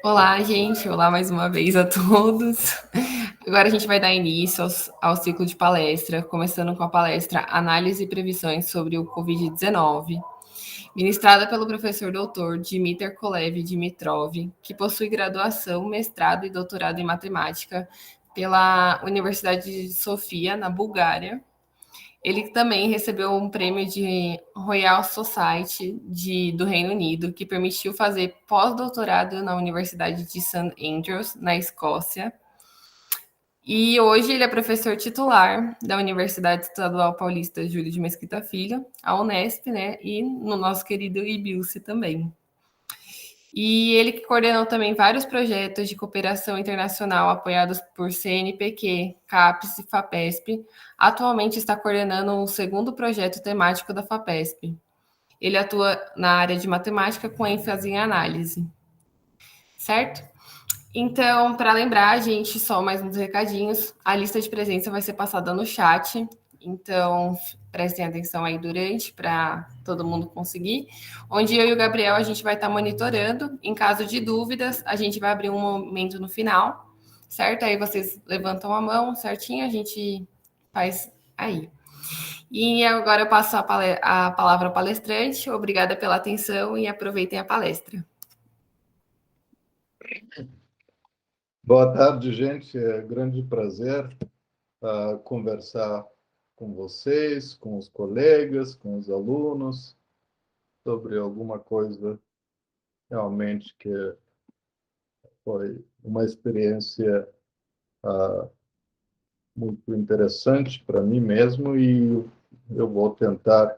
Olá, gente. Olá mais uma vez a todos. Agora a gente vai dar início ao ciclo de palestra, começando com a palestra Análise e Previsões sobre o Covid-19, ministrada pelo professor doutor Dmitry Kolev Dimitrov, que possui graduação, mestrado e doutorado em matemática pela Universidade de Sofia, na Bulgária. Ele também recebeu um prêmio de Royal Society do Reino Unido, que permitiu fazer pós-doutorado na Universidade de St. Andrews, na Escócia. E hoje ele é professor titular da Universidade Estadual Paulista Júlio de Mesquita Filho, a Unesp, né? E no nosso querido IBILCE também. E ele que coordenou também vários projetos de cooperação internacional apoiados por CNPq, CAPES e FAPESP. Atualmente está coordenando o segundo projeto temático da FAPESP. Ele atua na área de matemática com ênfase em análise, certo? Então, para lembrar, gente, só mais uns recadinhos. A lista de presença vai ser passada no chat. Então, prestem atenção aí durante para todo mundo conseguir. Onde eu e o Gabriel a gente vai estar monitorando. Em caso de dúvidas, a gente vai abrir um momento no final, certo? Aí vocês levantam a mão certinho, a gente faz aí. E agora eu passo a palavra ao palestrante. Obrigada pela atenção e aproveitem a palestra. Boa tarde, gente. É um grande prazer conversar com vocês, com os colegas, com os alunos, sobre alguma coisa realmente que foi uma experiência muito interessante para mim mesmo, e eu vou tentar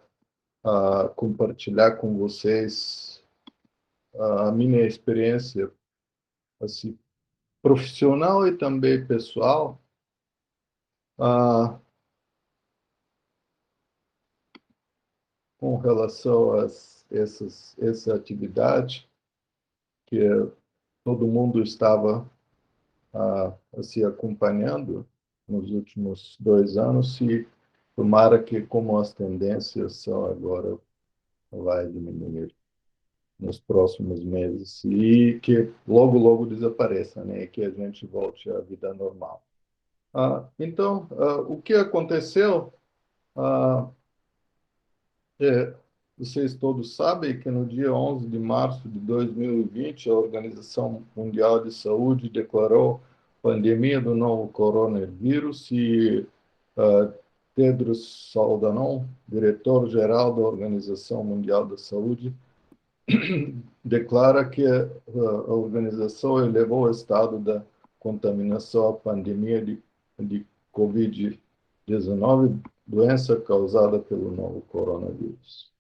compartilhar com vocês a minha experiência assim, profissional e também pessoal, com relação a essa atividade que todo mundo estava se acompanhando nos últimos 2 anos, e tomara que, como as tendências são agora, vai diminuir nos próximos meses e que logo, logo desapareça, né? E que a gente volte à vida normal. Então, o que aconteceu? É, Vocês todos sabem que no dia 11 de março de 2020, a Organização Mundial de Saúde declarou pandemia do novo coronavírus, e Tedros Adhanom, diretor-geral da Organização Mundial da Saúde, declara que a organização elevou o estado da contaminação à pandemia de Covid-19, doença causada pelo novo coronavírus.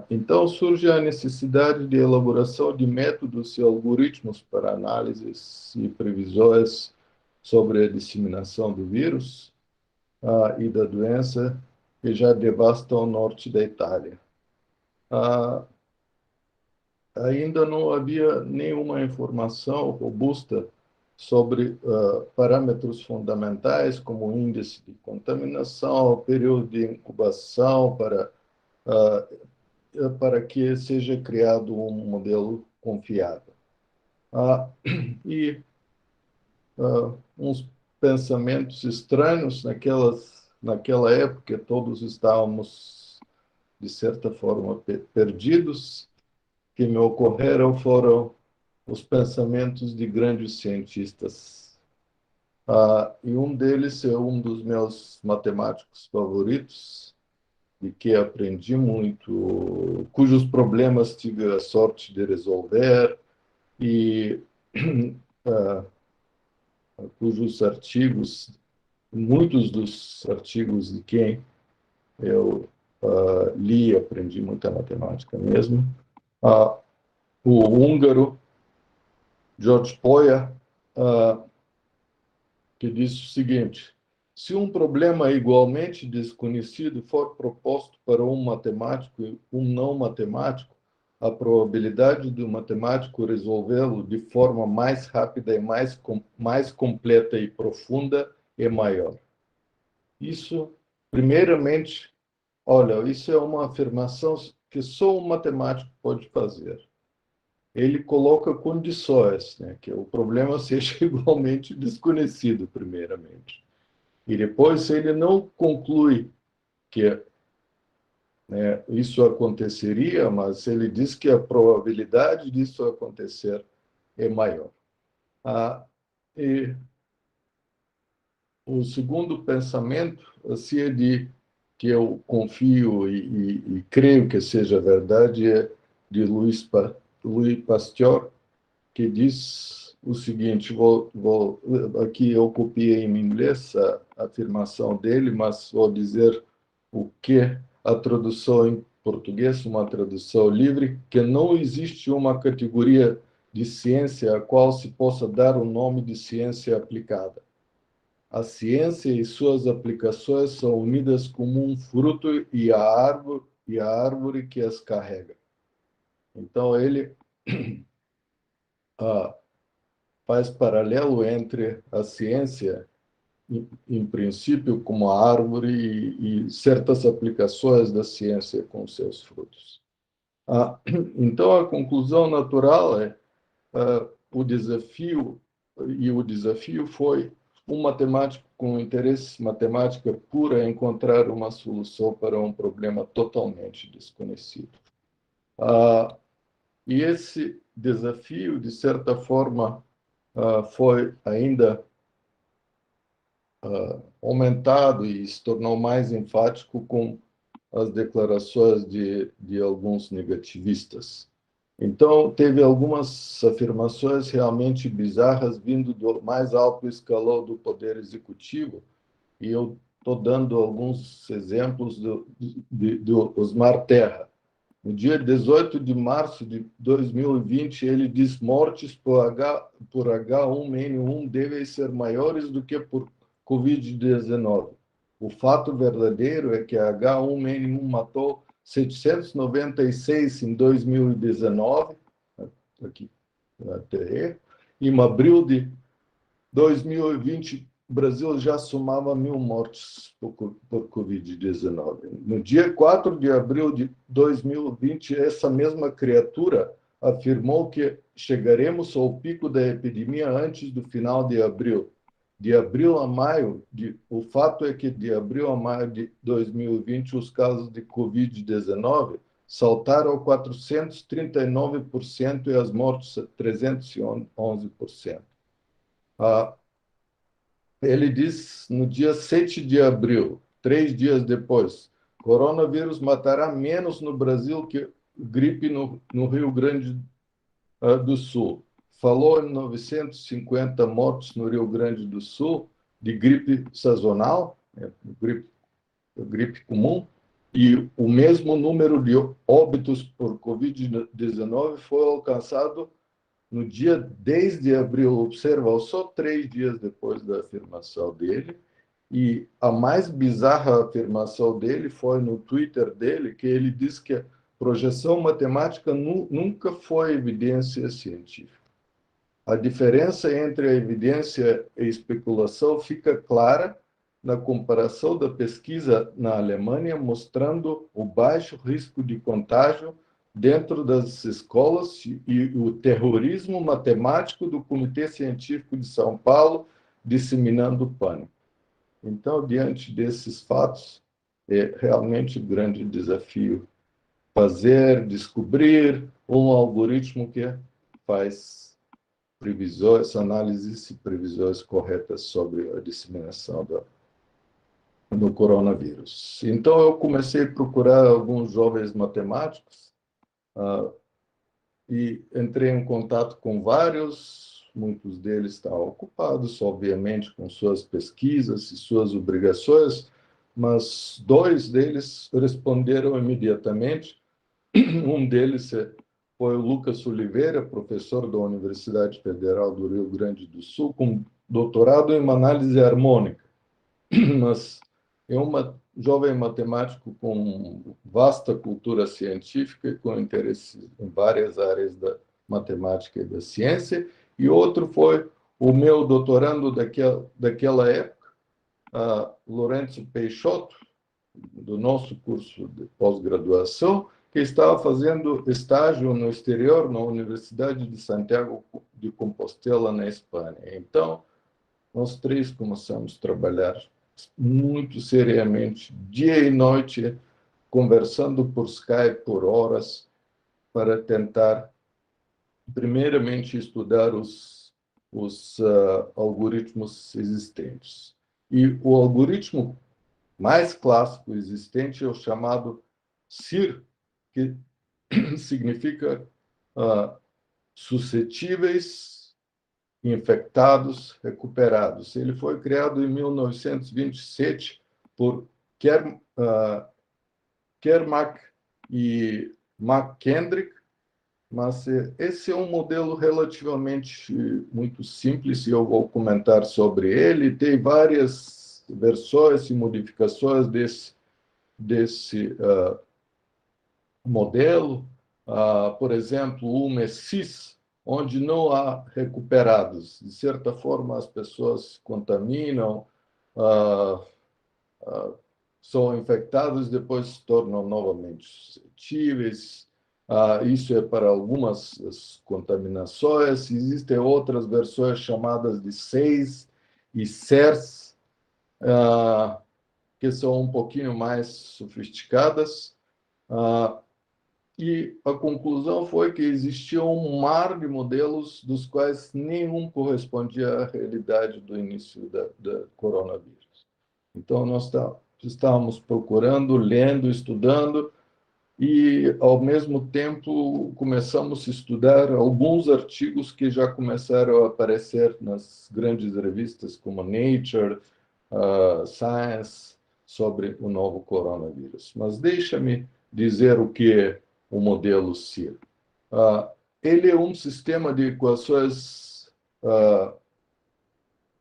Então, surge a necessidade de elaboração de métodos e algoritmos para análises e previsões sobre a disseminação do vírus e da doença que já devasta o norte da Itália. Ainda não havia nenhuma informação robusta sobre parâmetros fundamentais, como o índice de contaminação, período de incubação, para que seja criado um modelo confiável. E uns pensamentos estranhos naquela época, todos estávamos, de certa forma, perdidos, que me ocorreram foram os pensamentos de grandes cientistas. E um deles é um dos meus matemáticos favoritos, de que aprendi muito, cujos problemas tive a sorte de resolver, e cujos artigos, muitos dos artigos de quem eu li e aprendi muita matemática mesmo. O húngaro George Poya, que diz o seguinte: se um problema igualmente desconhecido for proposto para um matemático e um não matemático, a probabilidade do matemático resolvê-lo de forma mais rápida e mais completa e profunda é maior. Isso, primeiramente, olha, isso é uma afirmação que só um matemático pode fazer. ele coloca condições, né, que o problema seja igualmente desconhecido, primeiramente. E depois, se ele não conclui que, né, isso aconteceria, mas ele diz que a probabilidade disso acontecer é maior. E o segundo pensamento assim, é de que eu confio e creio que seja verdade é de Louis Pasteur, que diz o seguinte, aqui eu copiei em inglês a afirmação dele, mas vou dizer o que a tradução em português, uma tradução livre, que não existe uma categoria de ciência a qual se possa dar o nome de ciência aplicada. A ciência e suas aplicações são unidas como um fruto e a árvore que as carrega. Então, ele ah, faz paralelo entre a ciência, em princípio, como a árvore e certas aplicações da ciência com seus frutos. Então, a conclusão natural é o desafio foi um matemático com interesse matemática pura encontrar uma solução para um problema totalmente desconhecido. E esse desafio, de certa forma, foi ainda aumentado e se tornou mais enfático com as declarações de alguns negativistas. Então, teve algumas afirmações realmente bizarras vindo do mais alto escalão do Poder Executivo, e eu estou dando alguns exemplos do Osmar Terra. No dia 18 de março de 2020, ele diz mortes por H1N1 devem ser maiores do que por Covid-19. O fato verdadeiro é que a H1N1 matou 796 em 2019, aqui, em abril de 2020, o Brasil já somava 1.000 mortes por Covid-19. No dia 4 de abril de 2020, essa mesma criatura afirmou que chegaremos ao pico da epidemia antes do final de abril. De abril a maio, o fato é que de abril a maio de 2020, os casos de Covid-19 saltaram a 439% e as mortes a 311%. Ele diz no dia 7 de abril, 3 dias depois, coronavírus matará menos no Brasil que gripe no Rio Grande do Sul. Falou em 950 mortos no Rio Grande do Sul de gripe sazonal, gripe comum, e o mesmo número de óbitos por Covid-19 foi alcançado no dia 10 de abril, observa, só 3 dias depois da afirmação dele, e a mais bizarra afirmação dele foi no Twitter dele, que ele diz que a projeção matemática nunca foi evidência científica. A diferença entre a evidência e a especulação fica clara na comparação da pesquisa na Alemanha, mostrando o baixo risco de contágio dentro das escolas e o terrorismo matemático do Comitê Científico de São Paulo disseminando pânico. Então, diante desses fatos, é realmente um grande desafio descobrir um algoritmo que faz previsões, análises e previsões corretas sobre a disseminação do coronavírus. Então, eu comecei a procurar alguns jovens matemáticos e entrei em contato com vários, muitos deles estão ocupados, obviamente, com suas pesquisas e suas obrigações, mas 2 deles responderam imediatamente. Um deles foi o Lucas Oliveira, professor da Universidade Federal do Rio Grande do Sul, com doutorado em análise harmônica, mas é um jovem matemático com vasta cultura científica e com interesse em várias áreas da matemática e da ciência, e outro foi o meu doutorando daquela época, Lourenço Peixoto, do nosso curso de pós-graduação, que estava fazendo estágio no exterior, na Universidade de Santiago de Compostela, na Espanha. Então, nós três começamos a trabalhar muito seriamente, dia e noite, conversando por Skype por horas, para tentar, primeiramente, estudar os algoritmos existentes. E o algoritmo mais clássico existente é o chamado SIR, que significa suscetíveis, infectados, recuperados. Ele foi criado em 1927 por Kermack e McKendrick, mas esse é um modelo relativamente muito simples e eu vou comentar sobre ele. Tem várias versões e modificações desse modelo. Por exemplo, o MESIS, onde não há recuperados. De certa forma, as pessoas se contaminam, são infectados e depois se tornam novamente suscetíveis. Isso é para algumas contaminações. Existem outras versões chamadas de SEIS e SERS, que são um pouquinho mais sofisticadas. E a conclusão foi que existia um mar de modelos dos quais nenhum correspondia à realidade do início da coronavírus. Então, nós estávamos procurando, lendo, estudando, e, ao mesmo tempo, começamos a estudar alguns artigos que já começaram a aparecer nas grandes revistas como Nature, Science, sobre o novo coronavírus. Mas deixa-me dizer o que é o modelo CIR. Ele é um sistema de equações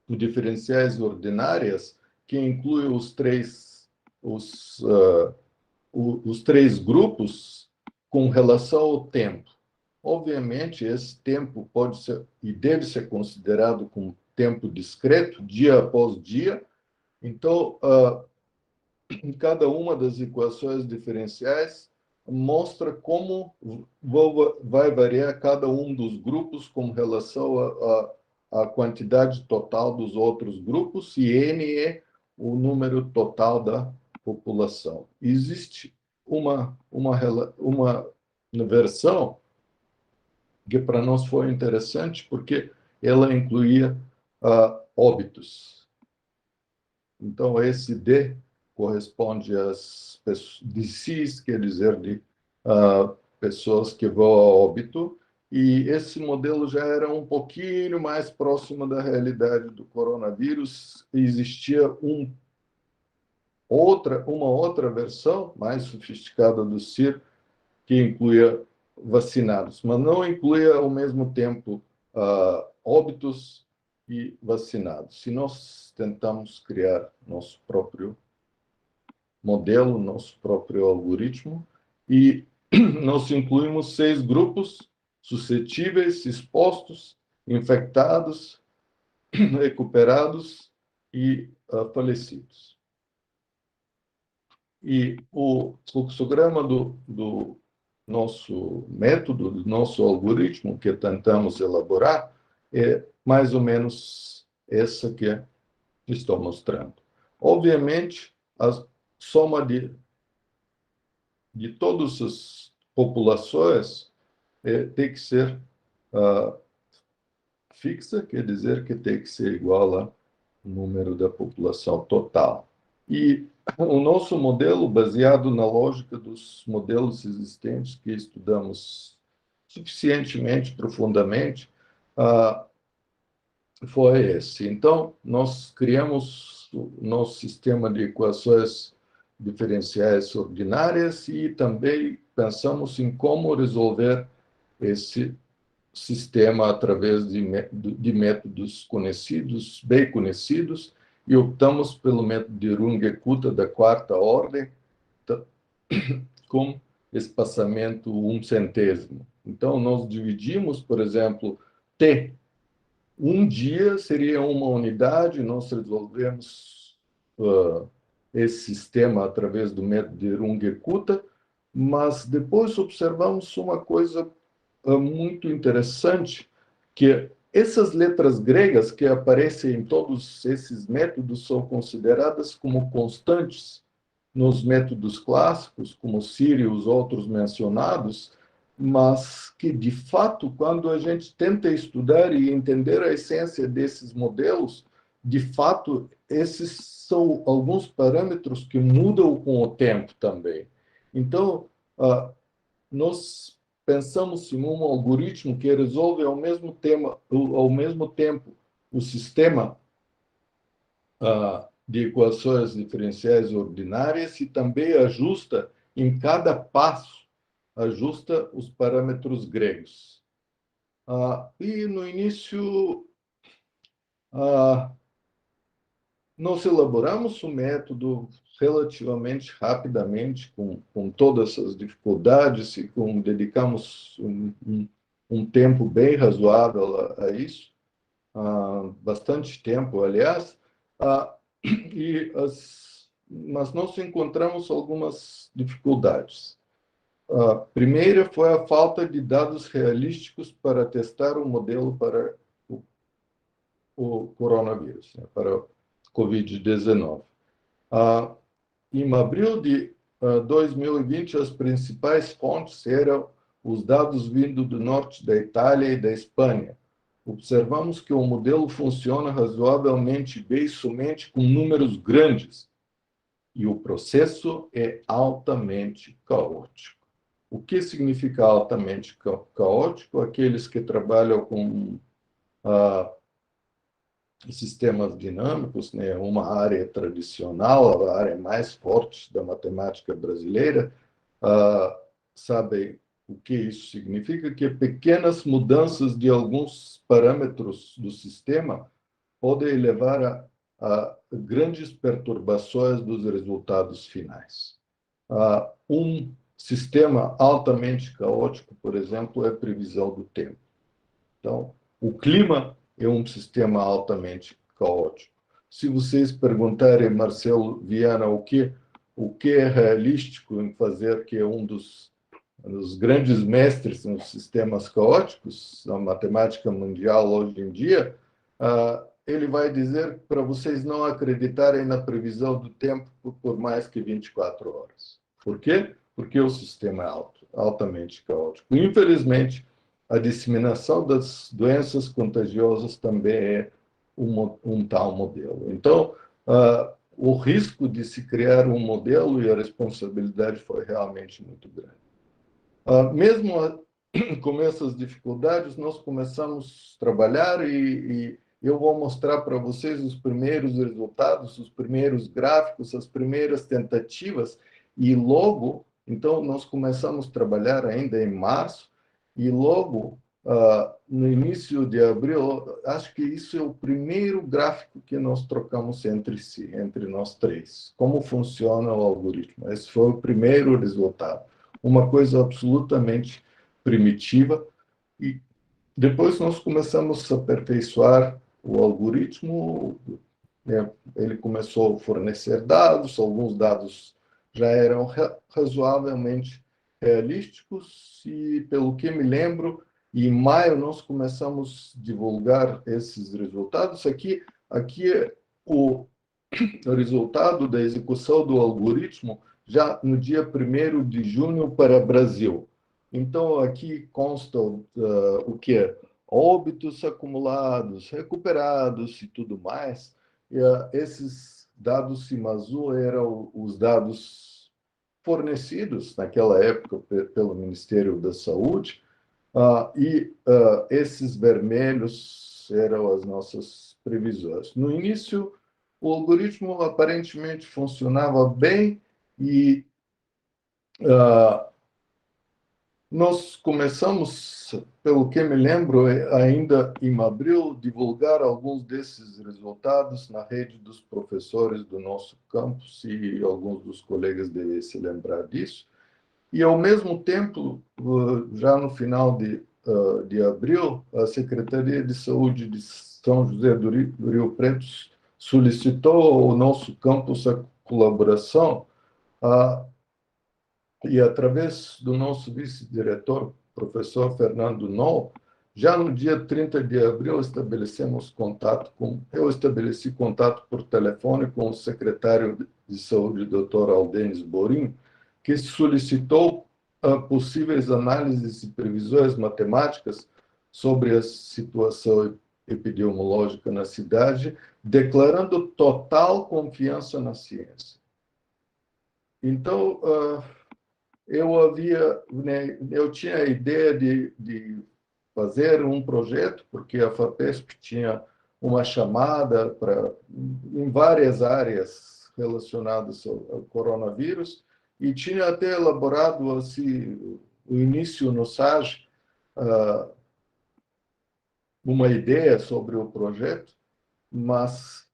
diferenciais ordinárias que inclui os três grupos com relação ao tempo. Obviamente, esse tempo pode ser e deve ser considerado como tempo discreto, dia após dia. Então, em cada uma das equações diferenciais mostra como vai variar cada um dos grupos com relação à quantidade total dos outros grupos, e N é o número total da população. Existe uma versão que para nós foi interessante porque ela incluía óbitos. Então, esse D corresponde às deceased, quer dizer, de pessoas que vão a óbito, e esse modelo já era um pouquinho mais próximo da realidade do coronavírus. Existia uma outra versão mais sofisticada do CIR, que incluía vacinados, mas não incluía ao mesmo tempo óbitos e vacinados. Se nós tentamos criar nosso próprio modelo, nosso próprio algoritmo, e nós incluímos 6 grupos suscetíveis, expostos, infectados, recuperados e falecidos. E o fluxograma do nosso método, do nosso algoritmo que tentamos elaborar, é mais ou menos essa que estou mostrando. Obviamente, a soma de todas as populações tem que ser fixa, quer dizer que tem que ser igual ao número da população total. E o nosso modelo, baseado na lógica dos modelos existentes que estudamos suficientemente profundamente, foi esse. Então, nós criamos o nosso sistema de equações diferenciais ordinárias e também pensamos em como resolver esse sistema através de métodos conhecidos, bem conhecidos, e optamos pelo método de Runge-Kutta da quarta ordem, com espaçamento 1/100. Então, nós dividimos, por exemplo, T. Um dia seria uma unidade, nós resolvemos esse sistema através do método de Runge-Kutta, mas depois observamos uma coisa muito interessante, que essas letras gregas que aparecem em todos esses métodos são consideradas como constantes nos métodos clássicos, como Sírio e os outros mencionados, mas que, de fato, quando a gente tenta estudar e entender a essência desses modelos, de fato, esses são alguns parâmetros que mudam com o tempo também. Então, nós pensamos em um algoritmo que resolve ao mesmo tempo o sistema de equações diferenciais ordinárias e também ajusta em cada passo, ajusta os parâmetros gregos. E no início, nós elaboramos o método relativamente rapidamente, com todas essas dificuldades, e dedicamos um tempo bem razoável a isso, bastante tempo, aliás, uh, mas nós encontramos algumas dificuldades. A primeira foi a falta de dados realísticos para testar o modelo para o coronavírus, né, para o Covid-19. Em abril de 2020, as principais fontes eram os dados vindos do norte da Itália e da Espanha. Observamos que o modelo funciona razoavelmente bem somente com números grandes e o processo é altamente caótico. O que significa altamente caótico? Aqueles que trabalham com sistemas dinâmicos, né, uma área tradicional, a área mais forte da matemática brasileira, sabem o que isso significa, que pequenas mudanças de alguns parâmetros do sistema podem levar a grandes perturbações dos resultados finais. Um sistema altamente caótico, por exemplo, é a previsão do tempo. Então, o clima é um sistema altamente caótico. Se vocês perguntarem, Marcelo Viana, o que é realístico em fazer, que é um dos grandes mestres nos sistemas caóticos, na matemática mundial hoje em dia, ele vai dizer para vocês não acreditarem na previsão do tempo por mais que 24 horas. Por quê? Porque o sistema é altamente caótico. Infelizmente, a disseminação das doenças contagiosas também é um tal modelo. Então, o risco de se criar um modelo e a responsabilidade foi realmente muito grande. Mesmo com essas dificuldades, nós começamos a trabalhar e eu vou mostrar para vocês os primeiros resultados, os primeiros gráficos, as primeiras tentativas, e logo, então, nós começamos a trabalhar ainda em março, e logo, no início de abril, acho que isso é o primeiro gráfico que nós trocamos entre si, entre nós três. Como funciona o algoritmo. Esse foi o primeiro resultado. Uma coisa absolutamente primitiva. E depois nós começamos a aperfeiçoar o algoritmo, né? Ele começou a fornecer dados, alguns dados já eram razoavelmente realísticos, e, pelo que me lembro, em maio nós começamos a divulgar esses resultados. Aqui é o resultado da execução do algoritmo já no dia 1º de junho para o Brasil. Então, aqui consta o que é óbitos acumulados, recuperados e tudo mais. E, esses dados em azul eram os dados fornecidos naquela época pelo Ministério da Saúde, esses vermelhos eram as nossas previsões. No início, o algoritmo aparentemente funcionava bem e nós começamos, pelo que me lembro, ainda em abril, divulgar alguns desses resultados na rede dos professores do nosso campus, e alguns dos colegas devem se lembrar disso. E, ao mesmo tempo, já no final de abril, a Secretaria de Saúde de São José do Rio Preto solicitou ao nosso campus a colaboração E através do nosso vice-diretor, professor Fernando Noll, já no dia 30 de abril eu estabeleci contato por telefone com o secretário de Saúde, Dr. Aldenis Borim, que solicitou possíveis análises e previsões matemáticas sobre a situação epidemiológica na cidade, declarando total confiança na ciência. Então, eu tinha a ideia de fazer um projeto, porque a FAPESP tinha uma chamada em várias áreas relacionadas ao coronavírus, e tinha até elaborado assim, o início no SAG, uma ideia sobre o projeto, mas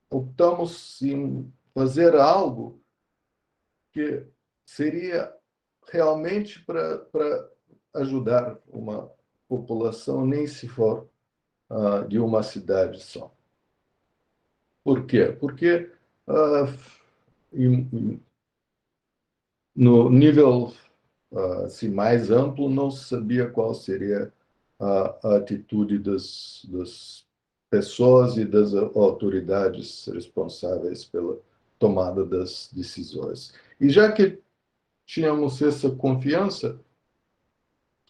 optamos em fazer algo que seria realmente para ajudar uma população, nem se for de uma cidade só. Por quê? Porque no nível assim, mais amplo, não se sabia qual seria a atitude das pessoas e das autoridades responsáveis pela tomada das decisões. E já que tínhamos essa confiança,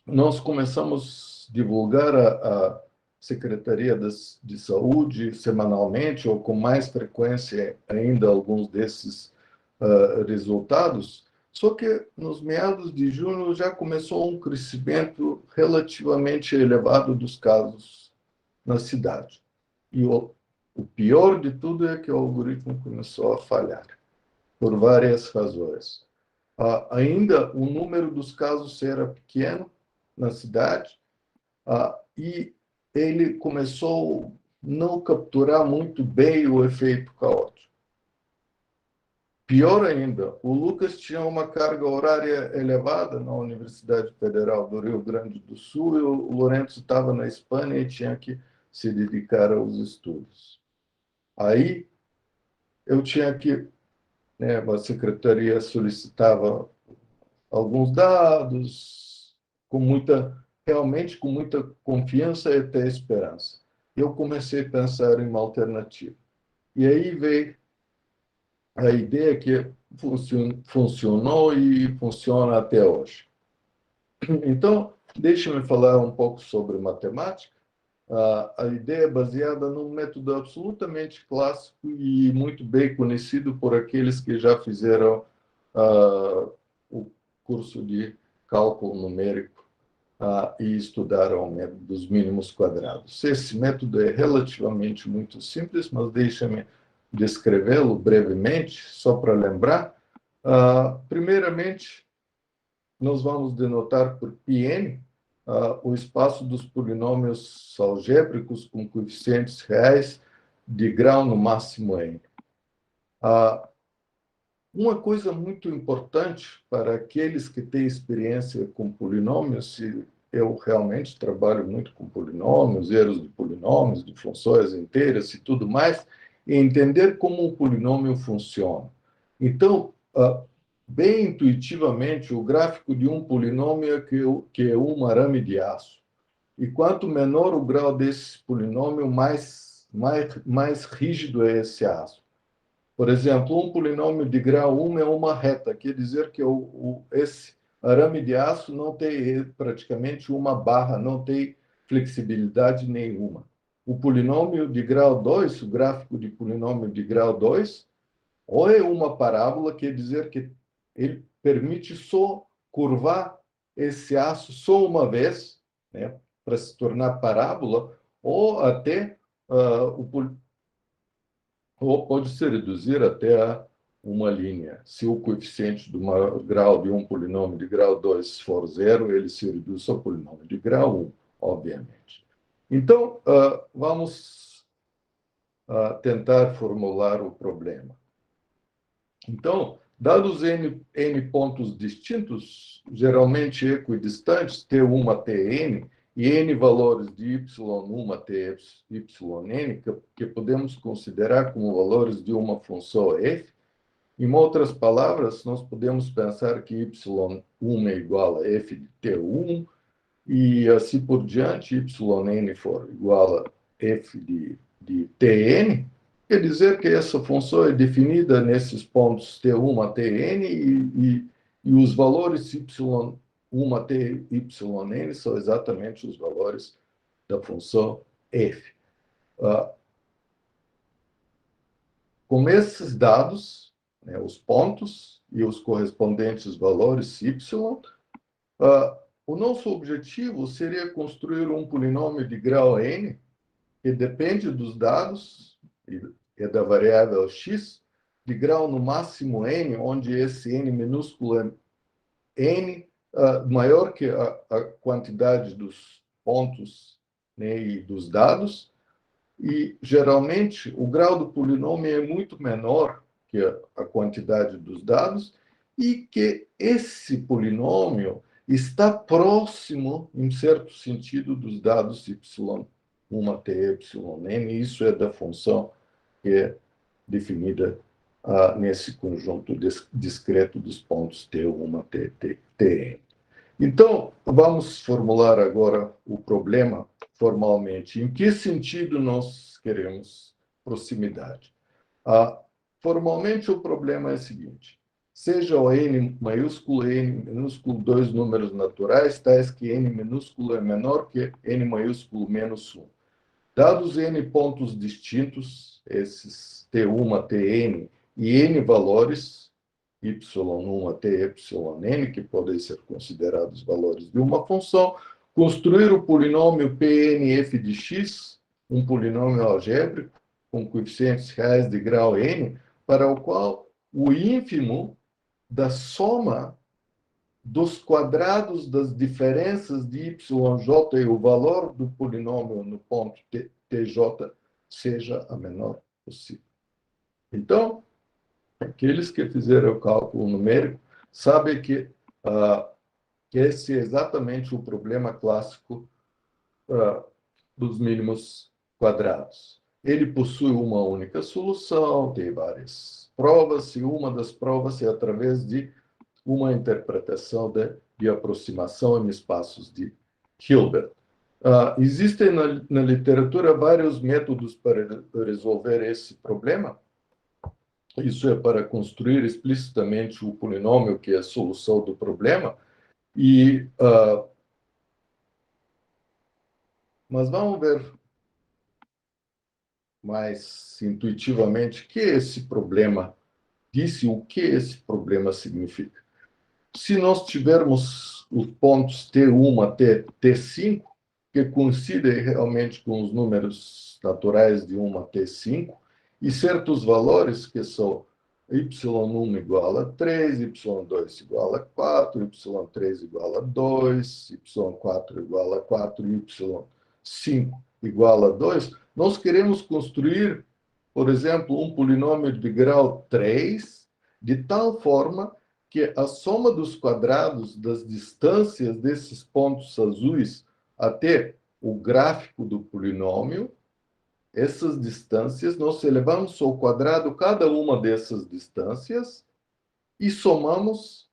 nós começamos a divulgar a Secretaria de Saúde semanalmente, ou com mais frequência ainda, alguns desses resultados. Só que nos meados de junho já começou um crescimento relativamente elevado dos casos na cidade. E o pior de tudo é que o algoritmo começou a falhar, por várias razões. Ainda o número dos casos era pequeno na cidade, e ele começou a não capturar muito bem o efeito caótico. Pior ainda, o Lucas tinha uma carga horária elevada na Universidade Federal do Rio Grande do Sul, e o Lourenço estava na Espanha e tinha que se dedicar aos estudos. Aí eu tinha que, a secretaria solicitava alguns dados, realmente com muita confiança e até esperança. Eu comecei a pensar em uma alternativa. E aí veio a ideia que funcionou e funciona até hoje. Então, deixe-me falar um pouco sobre matemática. A ideia é baseada num método absolutamente clássico e muito bem conhecido por aqueles que já fizeram o curso de cálculo numérico e estudaram o método dos mínimos quadrados. Esse método é relativamente muito simples, mas deixa-me descrevê-lo brevemente, só para lembrar. Primeiramente, nós vamos denotar por πn o espaço dos polinômios algébricos com coeficientes reais de grau no máximo n. Uma coisa muito importante para aqueles que têm experiência com polinômios, e eu realmente trabalho muito com polinômios, erros de polinômios, de funções inteiras e tudo mais, é entender como um polinômio funciona. Então, bem intuitivamente, o gráfico de um polinômio é que é um arame de aço. E quanto menor o grau desse polinômio, mais rígido é esse aço. Por exemplo, um polinômio de grau 1 é uma reta, quer dizer que esse arame de aço não tem praticamente uma barra, não tem flexibilidade nenhuma. O polinômio de grau 2, o gráfico de polinômio de grau 2, ou é uma parábola, quer dizer que ele permite só curvar esse aço só uma vez, né, para se tornar parábola, ou até ou pode se reduzir até a uma linha. Se o coeficiente do grau de um polinômio de grau 2 for zero, ele se reduz ao polinômio de grau 1, obviamente. Então, vamos tentar formular o problema. Então, dados n pontos distintos, geralmente equidistantes, T1 até n, e n valores de y1 até yn, que podemos considerar como valores de uma função f, Em outras palavras, nós podemos pensar que y1 é igual a f de t1 e assim por diante, yn for igual a f de tn, quer dizer que essa função é definida nesses pontos t1 a tn e os valores y1 até yn são exatamente os valores da função f. Com esses dados, né, os pontos e os correspondentes valores y, o nosso objetivo seria construir um polinômio de grau n, que depende dos dados e da variável x, de grau no máximo n, onde esse n minúsculo é n maior que a quantidade dos pontos, né, e dos dados, e, geralmente, o grau do polinômio é muito menor que a quantidade dos dados e que esse polinômio está próximo, em certo sentido, dos dados y1 até yn. Isso é da função que é definida nesse conjunto discreto dos pontos t1 até tn. Então, vamos formular agora o problema formalmente. Em que sentido nós queremos proximidade? Formalmente, o problema é o seguinte: seja o n maiúsculo e n minúsculo dois números naturais, tais que n minúsculo é menor que n maiúsculo menos 1. Dados n pontos distintos, esses t1 a tn, e n valores, y1 até yn, que podem ser considerados valores de uma função, construir o polinômio Pnf de x, um polinômio algébrico com coeficientes reais de grau n, para o qual o ínfimo da soma dos quadrados das diferenças de yj e o valor do polinômio no ponto tj seja a menor possível. Então, aqueles que fizeram o cálculo numérico sabem que esse é exatamente o problema clássico dos mínimos quadrados. Ele possui uma única solução, tem várias provas, e uma das provas é através de uma interpretação de aproximação em espaços de Hilbert. Existem na literatura vários métodos para resolver esse problema. Isso é para construir explicitamente o polinômio que é a solução do problema. Mas vamos ver mais intuitivamente o que esse problema diz e o que esse problema significa. Se nós tivermos os pontos T1 até T5, que coincidem realmente com os números naturais de 1 até 5, e certos valores que são y1 igual a 3, y2 igual a 4, y3 igual a 2, y4 igual a 4, y5 igual a 2, nós queremos construir, por exemplo, um polinômio de grau 3, de tal forma que a soma dos quadrados das distâncias desses pontos azuis até o gráfico do polinômio, essas distâncias, nós elevamos ao quadrado cada uma dessas distâncias e somamos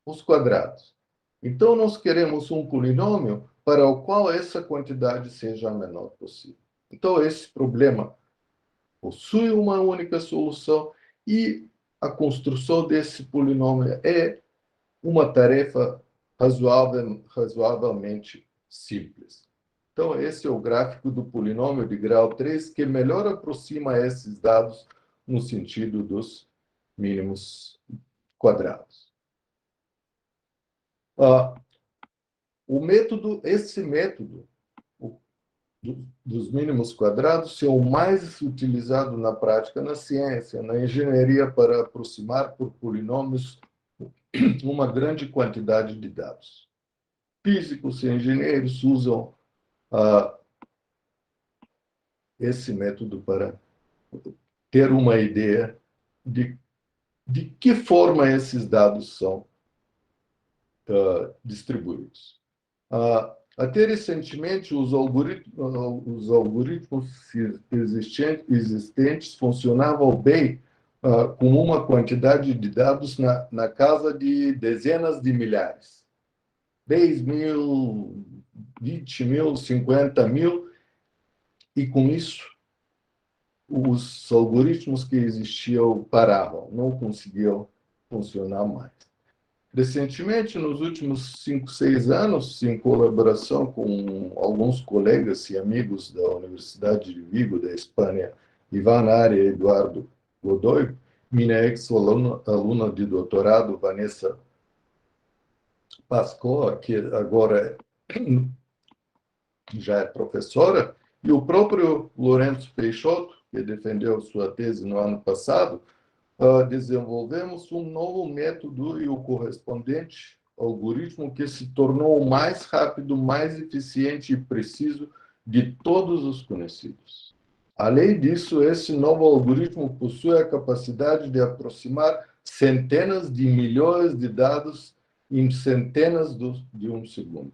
os quadrados. Então, nós queremos um polinômio para o qual essa quantidade seja a menor possível. Então, esse problema possui uma única solução e a construção desse polinômio é uma tarefa razoavelmente simples. Então, esse é o gráfico do polinômio de grau 3, que melhor aproxima esses dados no sentido dos mínimos quadrados. Esse método dos mínimos quadrados é o mais utilizado na prática na ciência, na engenharia, para aproximar por polinômios uma grande quantidade de dados. Físicos e engenheiros usam esse método para ter uma ideia de que forma esses dados são distribuídos. Até recentemente, os algoritmos existentes funcionavam bem com uma quantidade de dados na casa de dezenas de milhares. 10 mil, 20 mil, 50 mil, e com isso os algoritmos que existiam paravam, não conseguiam funcionar mais. Recentemente, nos últimos 5, 6 anos, em colaboração com alguns colegas e amigos da Universidade de Vigo, da Espanha, Ivan Aria e Eduardo Godoy, minha ex-aluna de doutorado, Vanessa Pascoa, que agora já é professora, e o próprio Lourenço Peixoto, que defendeu sua tese no ano passado, desenvolvemos um novo método e o correspondente algoritmo que se tornou o mais rápido, mais eficiente e preciso de todos os conhecidos. Além disso, esse novo algoritmo possui a capacidade de aproximar centenas de milhões de dados em centenas de um segundo.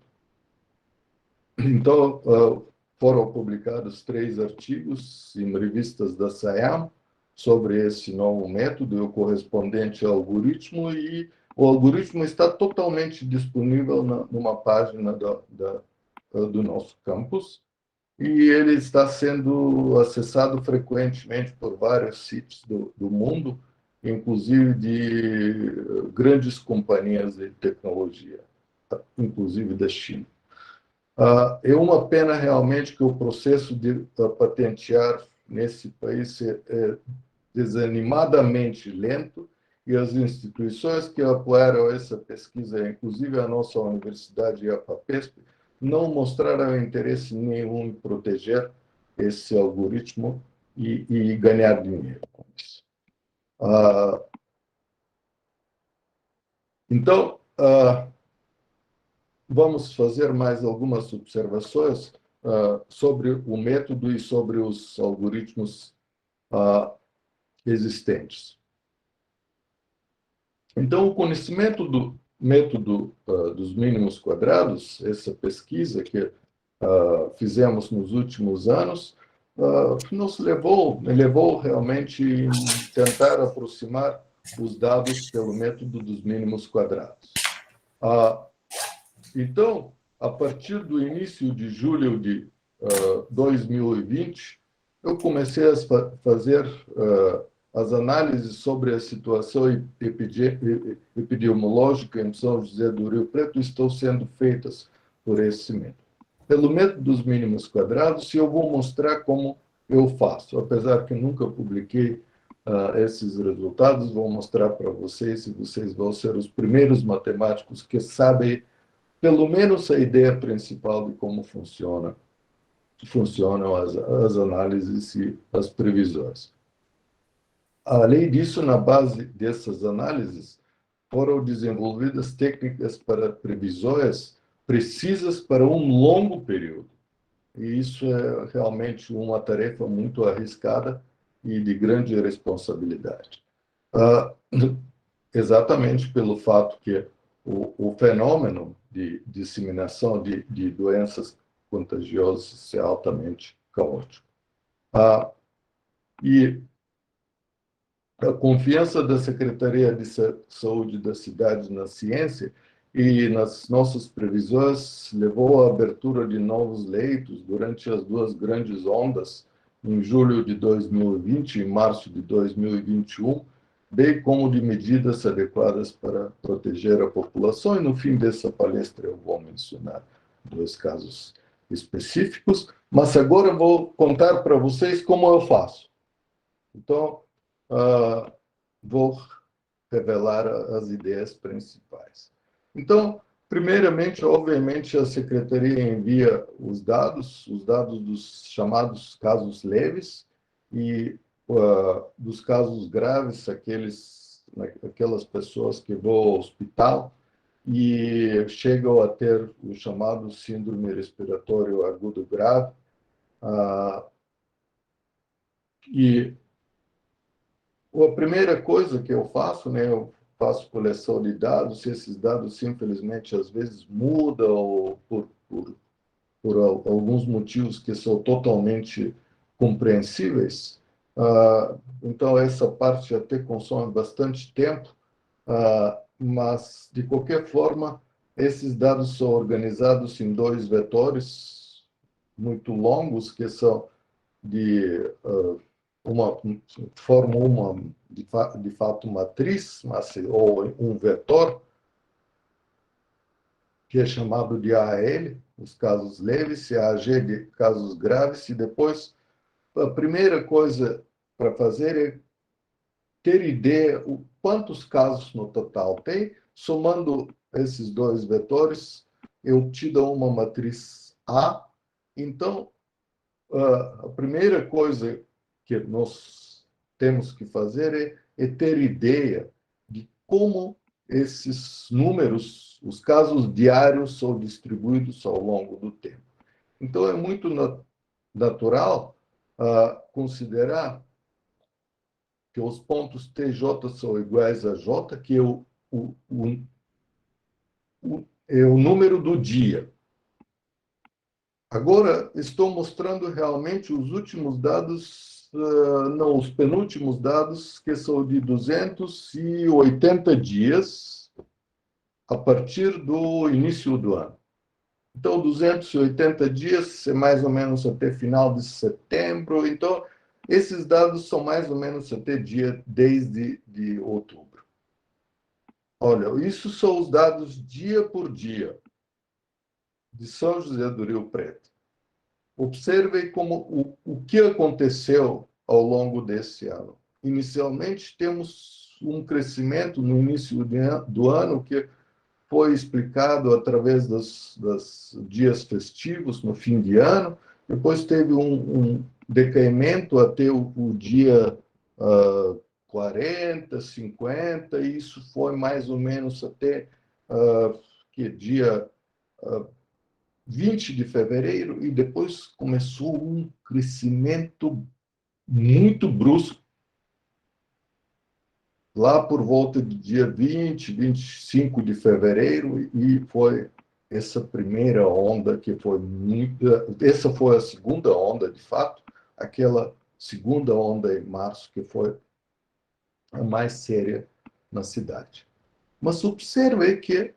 Então, foram publicados 3 artigos em revistas da SAIAM sobre esse novo método e o correspondente algoritmo, e o algoritmo está totalmente disponível numa página do nosso campus, e ele está sendo acessado frequentemente por vários sítios do mundo, inclusive de grandes companhias de tecnologia, inclusive da China. É uma pena realmente que o processo de patentear nesse país é desanimadamente lento, e as instituições que apoiaram essa pesquisa, inclusive a nossa universidade e a FAPESP, não mostraram interesse nenhum em proteger esse algoritmo e ganhar dinheiro com isso. Então, vamos fazer mais algumas observações sobre o método e sobre os algoritmos existentes. Então, o conhecimento do método dos mínimos quadrados, essa pesquisa que fizemos nos últimos anos, nos levou realmente a tentar aproximar os dados pelo método dos mínimos quadrados. Então, a partir do início de julho de 2020, eu comecei a fazer as análises sobre a situação epidemiológica em São José do Rio Preto estão sendo feitas por esse método. Pelo método dos mínimos quadrados, e eu vou mostrar como eu faço. Apesar que nunca publiquei esses resultados, vou mostrar para vocês, e vocês vão ser os primeiros matemáticos que sabem pelo menos a ideia principal de como funcionam as análises e as previsões. Além disso, na base dessas análises, foram desenvolvidas técnicas para previsões precisas para um longo período. E isso é realmente uma tarefa muito arriscada e de grande responsabilidade. Exatamente pelo fato que o fenômeno de disseminação de doenças contagiosas é altamente caótico. E a confiança da Secretaria de Saúde da cidade na ciência e nas nossas previsões levou à abertura de novos leitos durante as 2 grandes ondas, em julho de 2020 e março de 2021, bem como de medidas adequadas para proteger a população. E no fim dessa palestra eu vou mencionar 2 casos específicos, mas agora eu vou contar para vocês como eu faço. Então, vou revelar as ideias principais. Então, primeiramente, obviamente, a Secretaria envia os dados dos chamados casos leves e dos casos graves, aquelas pessoas que vão ao hospital e chegam a ter o chamado síndrome respiratório agudo grave. E a primeira coisa que eu faço, eu faço coleção de dados, e esses dados, infelizmente, às vezes mudam por alguns motivos que são totalmente compreensíveis. Então, essa parte até consome bastante tempo, mas, de qualquer forma, esses dados são organizados em dois vetores muito longos, que são de uma formam uma de fato matriz, ou um vetor que é chamado de AL, os casos leves, e AG de casos graves, e depois a primeira coisa para fazer é ter ideia o quantos casos no total tem, somando esses dois vetores, eu te dou uma matriz A. Então, a primeira coisa que nós temos que fazer é ter ideia de como esses números, os casos diários, são distribuídos ao longo do tempo. Então, é muito natural considerar que os pontos TJ são iguais a J, que é o número do dia. Agora, estou mostrando realmente os últimos dados, não, os penúltimos dados, que são de 280 dias a partir do início do ano. Então, 280 dias é mais ou menos até final de setembro. Então, esses dados são mais ou menos até dia 10 de outubro. Olha, isso são os dados dia por dia de São José do Rio Preto. Observe como o que aconteceu ao longo desse ano. Inicialmente, temos um crescimento no início do ano que foi explicado através dos dias festivos no fim de ano. Depois teve um decaimento até o dia 40, 50, e isso foi mais ou menos até que dia 20 de fevereiro, e depois começou um crescimento muito brusco, lá por volta do dia 20, 25 de fevereiro, e foi essa primeira onda que foi muito... Essa foi a segunda onda, de fato, aquela segunda onda em março, que foi a mais séria na cidade. Mas observe que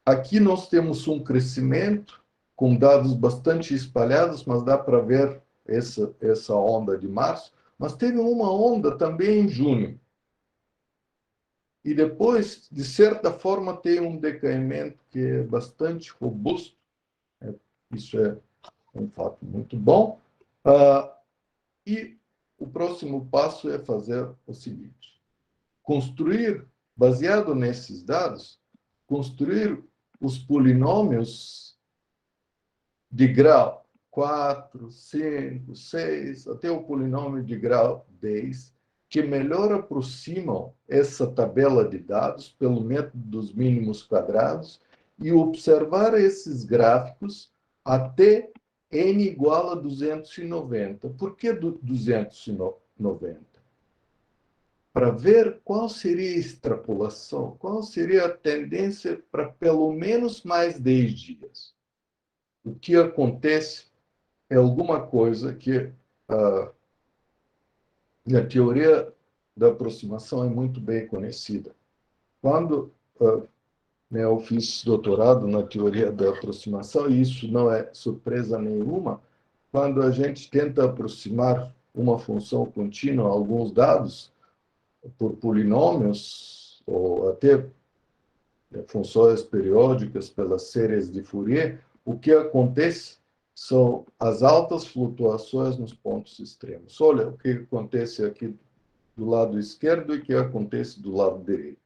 aqui nós temos um crescimento com dados bastante espalhados, mas dá para ver essa onda de março. Mas teve uma onda também em junho. E depois, de certa forma, tem um decaimento que é bastante robusto. Isso é um fato muito bom. E o próximo passo é fazer o seguinte: construir, baseado nesses dados, construir os polinômios de grau 4, 5, 6, até o polinômio de grau 10, que melhor aproximam essa tabela de dados pelo método dos mínimos quadrados, e observar esses gráficos até n igual a 290. Por que 290? Para ver qual seria a extrapolação, qual seria a tendência para pelo menos mais 10 dias. O que acontece é alguma coisa que na teoria da aproximação é muito bem conhecida. Quando eu fiz doutorado na teoria da aproximação, e isso não é surpresa nenhuma, quando a gente tenta aproximar uma função contínua a alguns dados por polinômios, ou até funções periódicas pelas séries de Fourier, o que acontece são as altas flutuações nos pontos extremos. Olha o que acontece aqui do lado esquerdo e o que acontece do lado direito.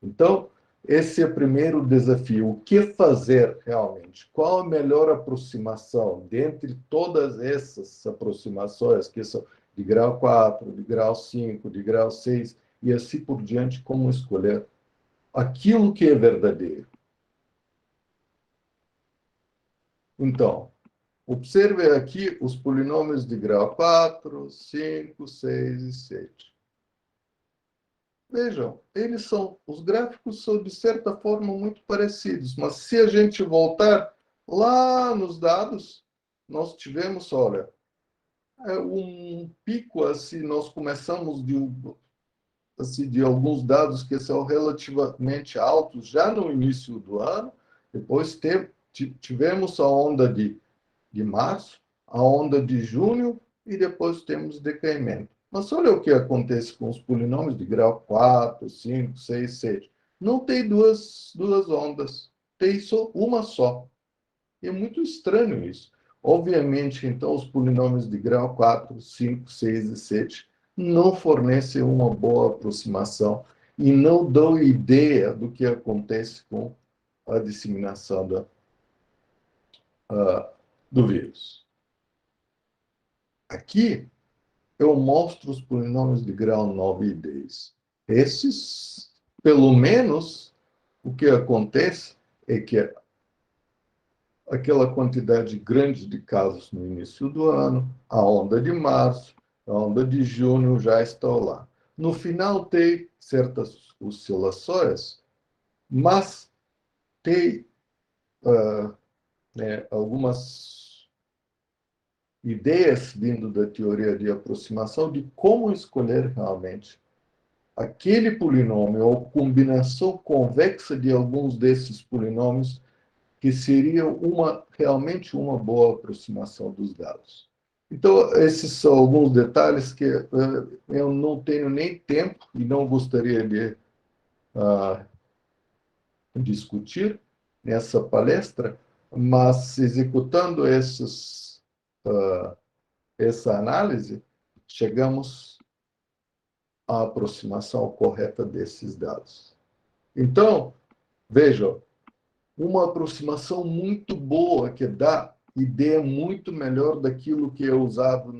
Então, esse é o primeiro desafio. O que fazer realmente? Qual a melhor aproximação dentre todas essas aproximações, que são de grau 4, de grau 5, de grau 6, e assim por diante, como escolher aquilo que é verdadeiro? Então, observe aqui os polinômios de grau 4, 5, 6 e 7. Vejam, os gráficos são, de certa forma, muito parecidos, mas se a gente voltar lá nos dados, nós tivemos, olha, um pico, assim, nós começamos assim, de alguns dados que são relativamente altos já no início do ano, depois tivemos a onda de março, a onda de junho e depois temos decaimento. Mas olha o que acontece com os polinômios de grau 4, 5, 6, 7. Não tem duas ondas, tem só uma só. E é muito estranho isso. Obviamente, então, os polinômios de grau 4, 5, 6 e 7 não fornecem uma boa aproximação e não dão ideia do que acontece com a disseminação do vírus. Aqui, eu mostro os polinômios de grau 9 e 10. Esses, pelo menos, o que acontece é que aquela quantidade grande de casos no início do ano, a onda de março, a onda de junho já está lá. No final tem certas oscilações, mas tem algumas ideias vindo da teoria de aproximação de como escolher realmente aquele polinômio ou combinação convexa de alguns desses polinômios que seria realmente uma boa aproximação dos dados. Então, esses são alguns detalhes que eu não tenho nem tempo e não gostaria de discutir nessa palestra, mas executando essa análise, chegamos à aproximação correta desses dados. Então, vejam, uma aproximação muito boa que dá ideia muito melhor daquilo que é usado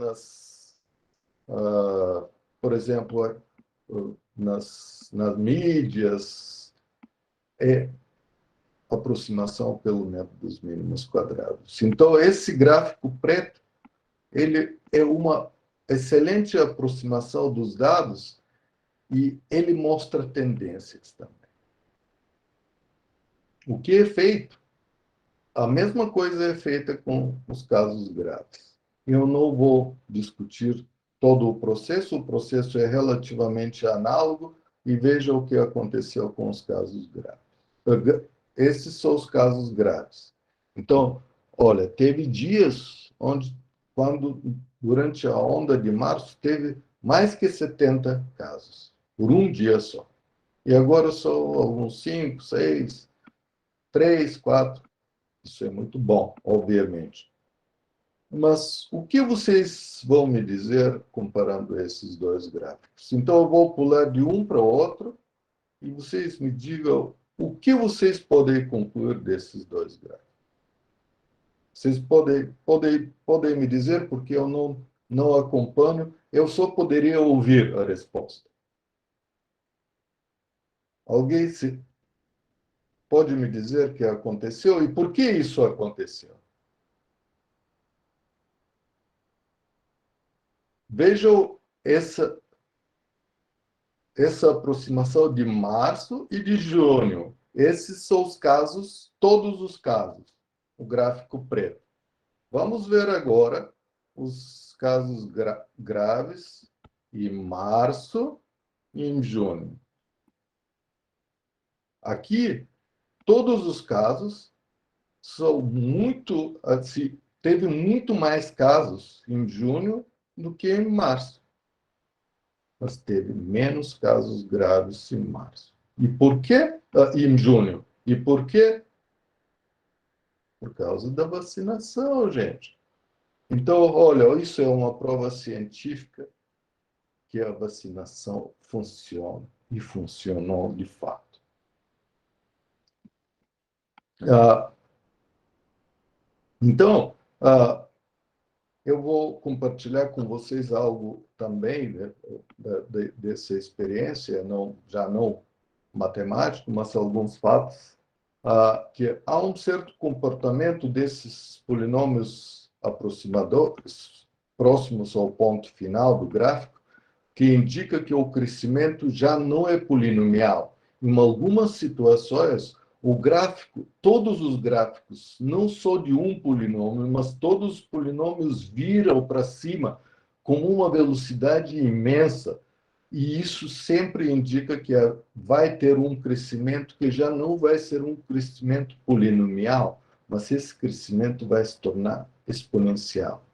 por exemplo, nas mídias, é aproximação pelo método dos mínimos quadrados. Então, esse gráfico preto, ele é uma excelente aproximação dos dados e ele mostra tendências também. O que é feito? A mesma coisa é feita com os casos graves. Eu não vou discutir todo o processo é relativamente análogo e veja o que aconteceu com os casos graves. Esses são os casos graves. Então, olha, teve dias quando durante a onda de março, teve mais que 70 casos, por um dia só. E agora são alguns 5, 6, 3, 4. Isso é muito bom, obviamente. Mas o que vocês vão me dizer comparando esses dois gráficos? Então, eu vou pular de um para o outro e vocês me digam o que vocês podem concluir desses dois gráficos. Vocês podem me dizer, porque eu não acompanho, eu só poderia ouvir a resposta. Alguém pode me dizer o que aconteceu e por que isso aconteceu? Vejam essa aproximação de março e de junho. Esses são os casos, todos os casos, o gráfico preto. Vamos ver agora os casos graves em março e em junho. Aqui, todos os casos são muito, assim, teve muito mais casos em junho do que em março. Mas teve menos casos graves em março. E por quê? Em junho. E por quê? Por causa da vacinação, gente. Então, olha, isso é uma prova científica que a vacinação funciona e funcionou de fato. Então, eu vou compartilhar com vocês algo também, né, dessa experiência, já não matemático, mas alguns fatos, que há um certo comportamento desses polinômios aproximadores, próximos ao ponto final do gráfico, que indica que o crescimento já não é polinomial. Em algumas situações, todos os gráficos, não só de um polinômio, mas todos os polinômios viram para cima, com uma velocidade imensa, e isso sempre indica que vai ter um crescimento que já não vai ser um crescimento polinomial, mas esse crescimento vai se tornar exponencial.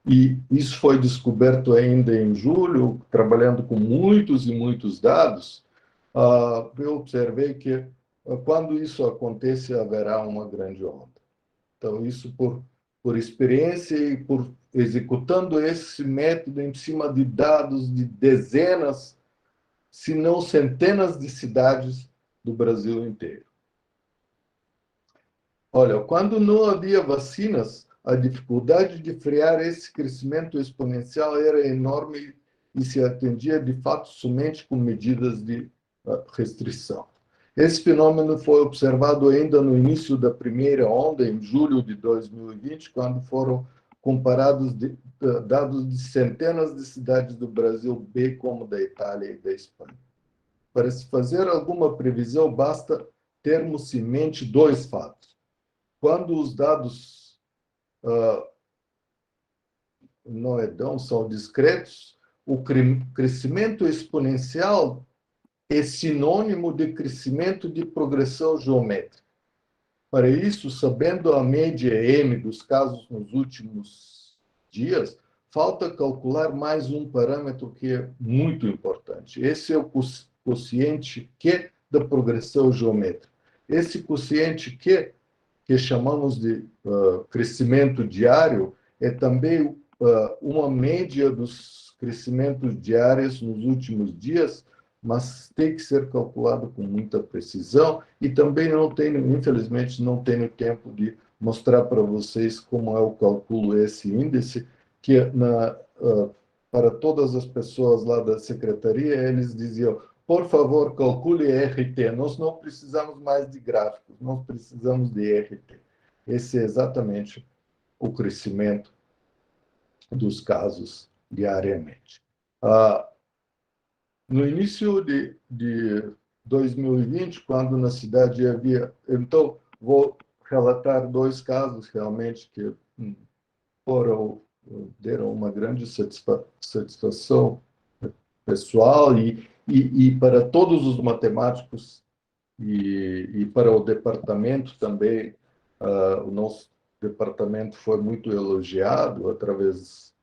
E isso foi descoberto ainda em julho, trabalhando com muitos e muitos dados. Eu observei que quando isso acontece, haverá uma grande onda. Então, isso por experiência e por executando esse método em cima de dados de dezenas, se não centenas de cidades do Brasil inteiro. Olha, quando não havia vacinas, a dificuldade de frear esse crescimento exponencial era enorme e se atendia, de fato, somente com medidas de restrição. Esse fenômeno foi observado ainda no início da primeira onda, em julho de 2020, quando foram comparados dados de centenas de cidades do Brasil, bem como da Itália e da Espanha. Para se fazer alguma previsão, basta termos em mente dois fatos. Quando os dados não são discretos, o crescimento exponencial é sinônimo de crescimento de progressão geométrica. Para isso, sabendo a média M dos casos nos últimos dias, falta calcular mais um parâmetro que é muito importante. Esse é o quociente Q da progressão geométrica. Esse quociente Q, que chamamos de crescimento diário, é também uma média dos crescimentos diários nos últimos dias, mas tem que ser calculado com muita precisão e também não tenho, infelizmente, não tenho tempo de mostrar para vocês como eu calculo esse índice, que para todas as pessoas lá da secretaria, eles diziam, por favor, calcule RT, nós não precisamos mais de gráficos, nós precisamos de RT. Esse é exatamente o crescimento dos casos diariamente. No início de 2020, quando na cidade havia... Então, vou relatar dois casos realmente que deram uma grande satisfação pessoal e para todos os matemáticos e para o departamento também. O nosso departamento foi muito elogiado através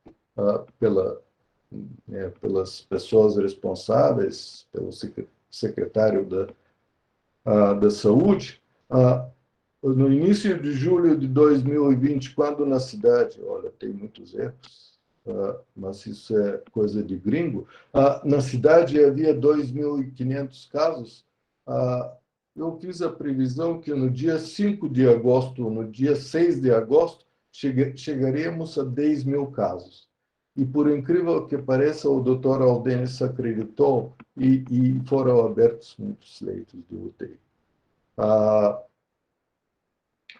pelas pessoas responsáveis, pelo secretário da Saúde. No início de julho de 2020, quando na cidade, olha, tem muitos erros, mas isso é coisa de gringo, na cidade havia 2.500 casos. Eu fiz a previsão que no dia 5 de agosto, no dia 6 de agosto, chegaríamos a 10 mil casos. E, por incrível que pareça, o doutor Aldenis acreditou e foram abertos muitos leitos de UTI.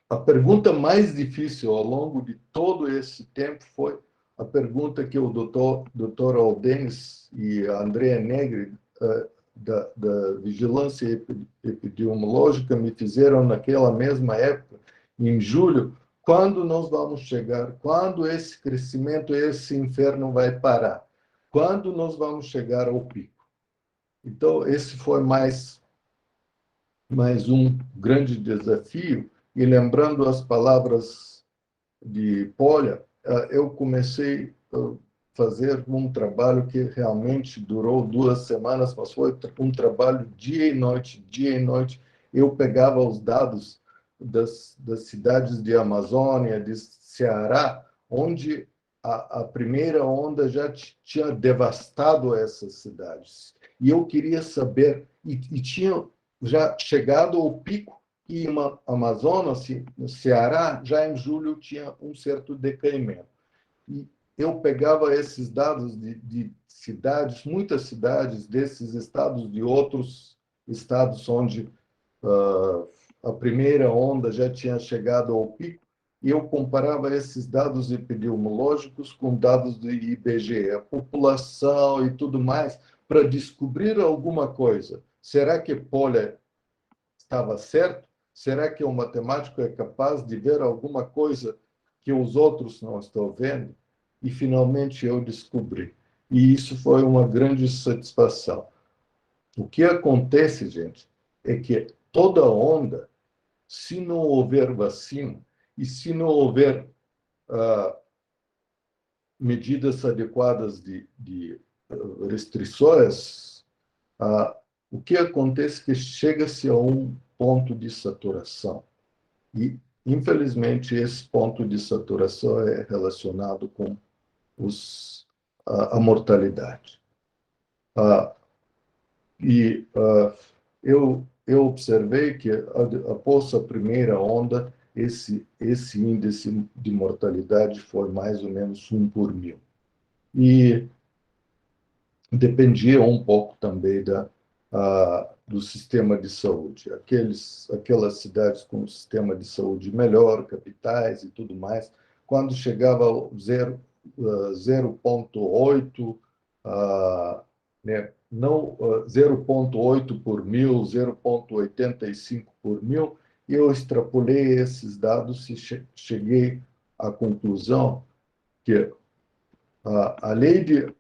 A pergunta mais difícil ao longo de todo esse tempo foi a pergunta que o doutor Aldenis e a Andrea Negri, da Vigilância Epidemiológica, me fizeram naquela mesma época, em julho, quando nós vamos chegar, quando esse crescimento, esse inferno vai parar, quando nós vamos chegar ao pico. Então, esse foi mais um grande desafio, e lembrando as palavras de Polya, eu comecei a fazer um trabalho que realmente durou 2 semanas, mas foi um trabalho dia e noite, dia e noite. Eu pegava os dados das cidades de Amazônia, de Ceará, onde a primeira onda já tinha devastado essas cidades. E eu queria saber, e tinha já chegado ao pico, e no Amazonas, no Ceará, já em julho tinha um certo decaimento. E eu pegava esses dados de cidades, muitas cidades desses estados, de outros estados onde a primeira onda já tinha chegado ao pico, e eu comparava esses dados epidemiológicos com dados do IBGE, a população e tudo mais, para descobrir alguma coisa. Será que Polya estava certo? Será que o matemático é capaz de ver alguma coisa que os outros não estão vendo? e finalmente eu descobri. E isso foi uma grande satisfação. O que acontece, gente, é que toda onda, se não houver vacina e se não houver medidas adequadas de restrições, o que acontece é que chega-se a um ponto de saturação. E, infelizmente, esse ponto de saturação é relacionado com a mortalidade. Eu observei que, após a primeira onda, esse índice de mortalidade foi mais ou menos 1 por 1.000. E dependia um pouco também do sistema de saúde. Aquelas cidades com um sistema de saúde melhor, capitais e tudo mais, quando chegava ao 0,8, né, não 0,8 por 1.000, 0,85 por 1.000, eu extrapolei esses dados e cheguei à conclusão que a lei de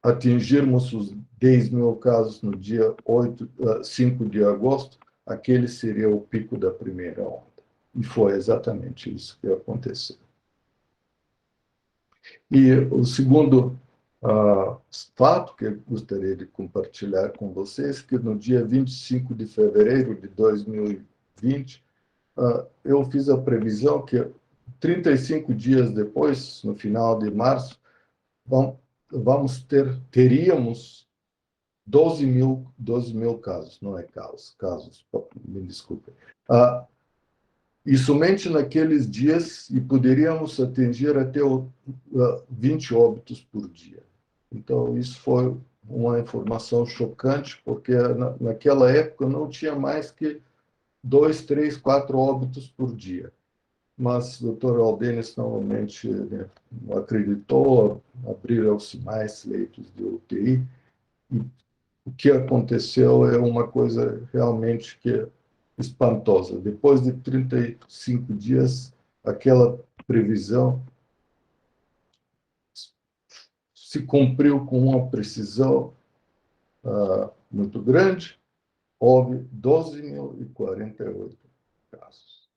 atingirmos os 10.000 casos no dia 5 de agosto, aquele seria o pico da primeira onda. E foi exatamente isso que aconteceu. E o segundo fato que eu gostaria de compartilhar com vocês, que no dia 25 de fevereiro de 2020, eu fiz a previsão que 35 dias depois, no final de março, teríamos 12 mil casos, não é casos, me desculpe. E somente naqueles dias, e poderíamos atingir até 20 óbitos por dia. Então, isso foi uma informação chocante, porque naquela época não tinha mais que 2, 3, 4 óbitos por dia. Mas o Dr. Aldenes novamente, né, acreditou, abriram-se mais leitos de UTI, e o que aconteceu é uma coisa realmente que é espantosa. Depois de 35 dias, aquela previsão se cumpriu com uma precisão muito grande. Houve 12.048 casos.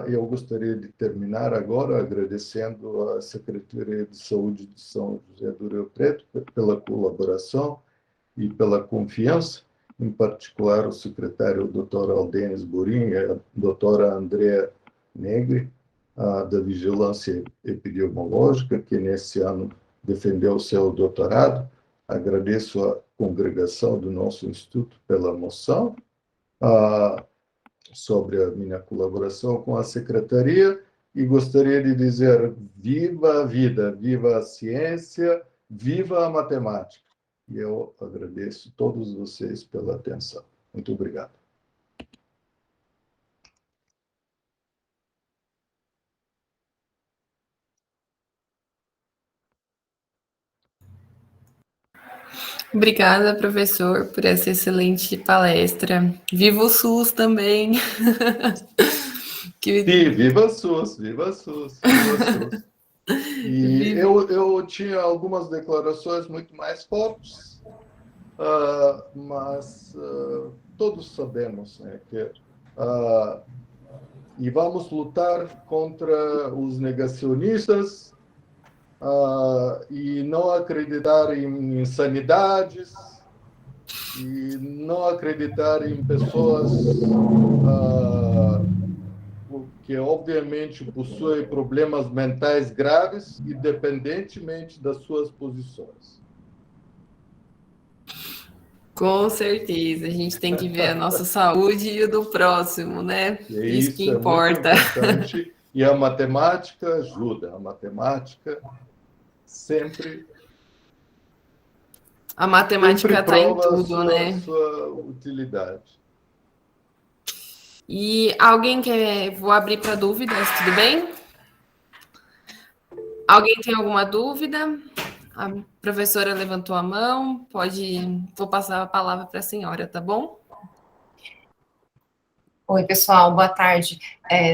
Eu gostaria de terminar agora agradecendo à Secretaria de Saúde de São José do Rio Preto pela colaboração e pela confiança, em particular o secretário Dr. Aldenes Burim e a doutora Andrea Negri, da Vigilância Epidemiológica, que nesse ano defendeu o seu doutorado. Agradeço à congregação do nosso Instituto pela moção sobre a minha colaboração com a secretaria e gostaria de dizer viva a vida, viva a ciência, viva a matemática. E eu agradeço a todos vocês pela atenção. Muito obrigado. Obrigada, professor, por essa excelente palestra. Viva o SUS também. Sim, viva a SUS, viva a SUS, viva a SUS. E eu tinha algumas declarações muito mais fortes, mas todos sabemos, né, que e vamos lutar contra os negacionistas e não acreditar em insanidades e não acreditar em pessoas que obviamente possuem problemas mentais graves, independentemente das suas posições. Com certeza, a gente tem que ver a nossa saúde e o do próximo, né? E Isso que isso é muito importa. importante. E a matemática ajuda. A matemática sempre A matemática está em prova a tudo, né? sua utilidade. E alguém quer. Vou abrir para dúvidas, tudo bem? Alguém tem alguma dúvida? A professora levantou a mão. Pode. Vou passar a palavra para a senhora, tá bom? Oi, pessoal, boa tarde.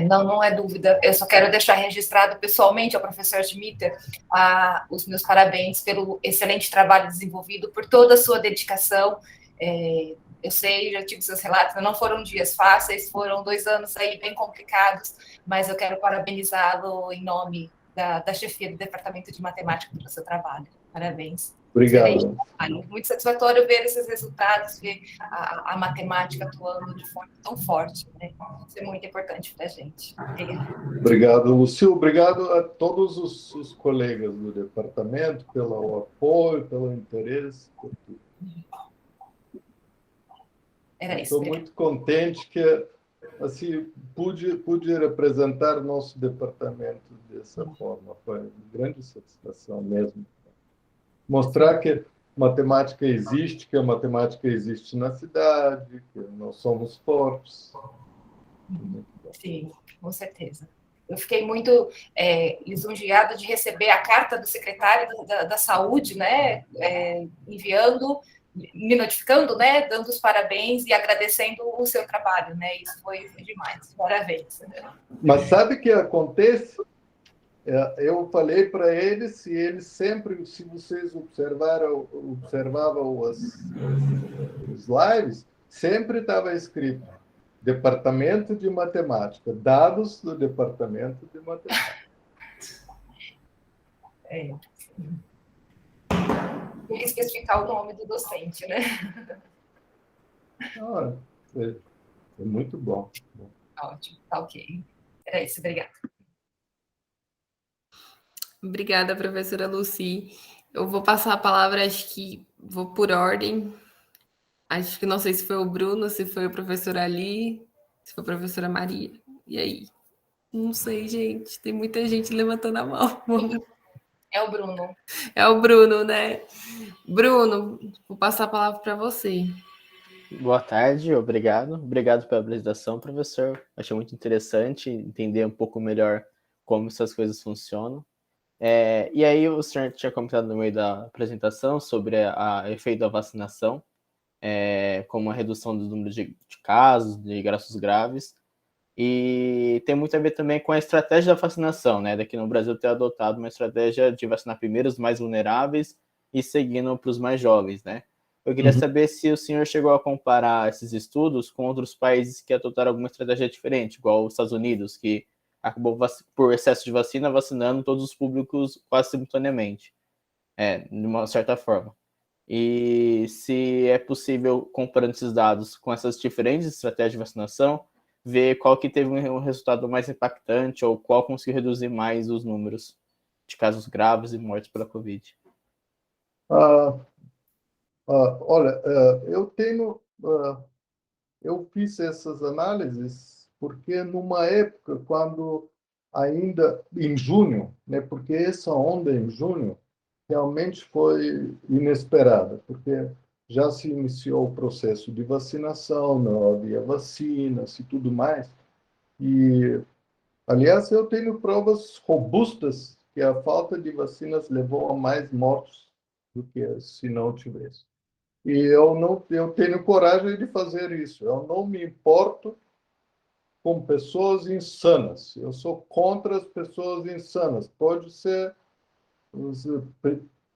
Não é dúvida, eu só quero deixar registrado pessoalmente ao professor Schmitter os meus parabéns pelo excelente trabalho desenvolvido, por toda a sua dedicação. Eu sei, já tive seus relatos, não foram dias fáceis, foram 2 anos aí bem complicados, mas eu quero parabenizá-lo em nome da chefia do Departamento de Matemática pelo seu trabalho. Parabéns. Obrigado. Muito satisfatório ver esses resultados, ver a matemática atuando de forma tão forte, né? Isso é muito importante para a gente. Obrigado, Lúcio. Obrigado a todos os colegas do departamento pelo apoio, pelo interesse. Por tudo. Era isso. Estou muito contente que assim pude representar nosso departamento dessa forma. Foi uma grande satisfação mesmo. Mostrar que matemática existe, que a matemática existe na cidade, que nós somos fortes. Sim, com certeza. Eu fiquei muito lisonjeada de receber a carta do secretário da Saúde, né, enviando, me notificando, né, dando os parabéns e agradecendo o seu trabalho, né, isso foi demais, parabéns. Mas sabe o que acontece? Eu falei para eles, e eles sempre, se vocês observavam os lives, sempre estava escrito Departamento de Matemática, dados do Departamento de Matemática. Tem que especificar o nome do docente, né? É muito bom. Ótimo, tá ok. Era isso, obrigada. Obrigada, professora Lucy. Eu vou passar a palavra, acho que vou por ordem. Acho que não sei se foi o Bruno, se foi o professor Ali, se foi a professora Maria. E aí? Não sei, gente. Tem muita gente levantando a mão. É o Bruno. É o Bruno, né? Bruno, vou passar a palavra para você. Boa tarde, obrigado. Obrigado pela apresentação, professor. Achei muito interessante entender um pouco melhor como essas coisas funcionam. E aí o senhor tinha comentado no meio da apresentação sobre o efeito da vacinação, como a redução do número de casos, de graços graves, e tem muito a ver também com a estratégia da vacinação, né? Daqui no Brasil ter adotado uma estratégia de vacinar primeiro os mais vulneráveis e seguindo para os mais jovens, né? Eu queria saber se o senhor chegou a comparar esses estudos com outros países que adotaram alguma estratégia diferente, igual os Estados Unidos, que acabou, por excesso de vacina, vacinando todos os públicos quase simultaneamente, de uma certa forma. E se é possível, comparando esses dados com essas diferentes estratégias de vacinação, ver qual que teve um resultado mais impactante ou qual conseguiu reduzir mais os números de casos graves e mortes pela Covid. Olha, eu fiz essas análises porque numa época quando ainda em junho, né, porque essa onda em junho realmente foi inesperada, porque já se iniciou o processo de vacinação, não havia vacinas e tudo mais. E, aliás, eu tenho provas robustas que a falta de vacinas levou a mais mortos do que se não tivesse. E eu tenho coragem de fazer isso. Eu não me importo com pessoas insanas. Eu sou contra as pessoas insanas. Pode ser,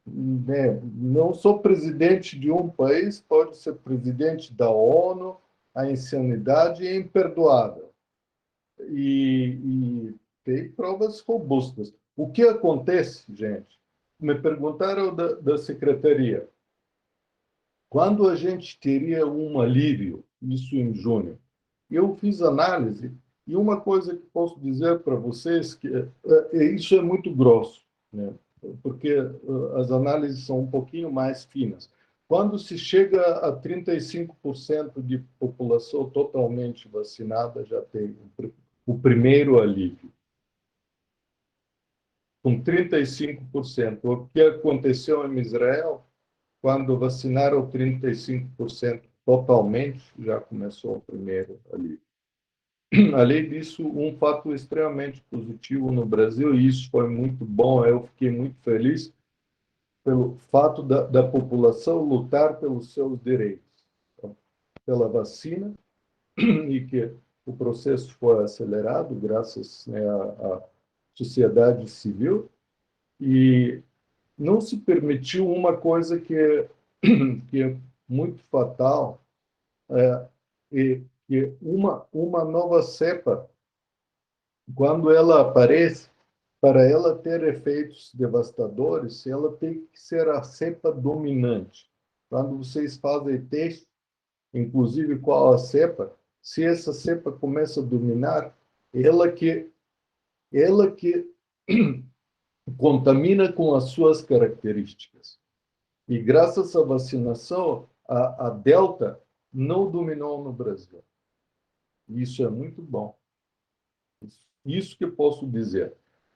né, não sou presidente de um país, pode ser presidente da ONU. A insanidade é imperdoável. E tem provas robustas. O que acontece, gente? Me perguntaram da secretaria. Quando a gente teria um alívio, isso em junho? Eu fiz análise e uma coisa que posso dizer para vocês que isso é muito grosso, né? Porque as análises são um pouquinho mais finas. Quando se chega a 35% de população totalmente vacinada, já tem o primeiro alívio. Com 35%. O que aconteceu em Israel? Quando vacinaram 35% totalmente, já começou o primeiro ali. Além disso, um fato extremamente positivo no Brasil, e isso foi muito bom, eu fiquei muito feliz pelo fato da população lutar pelos seus direitos, pela vacina, e que o processo foi acelerado graças, né, à sociedade civil, e não se permitiu uma coisa que é muito fatal, que uma nova cepa, quando ela aparece, para ela ter efeitos devastadores, ela tem que ser a cepa dominante. Quando vocês fazem teste, inclusive qual a cepa, se essa cepa começa a dominar, ela que contamina com as suas características. E graças à vacinação, a Delta não dominou no Brasil. Isso é muito bom. Isso que eu posso dizer.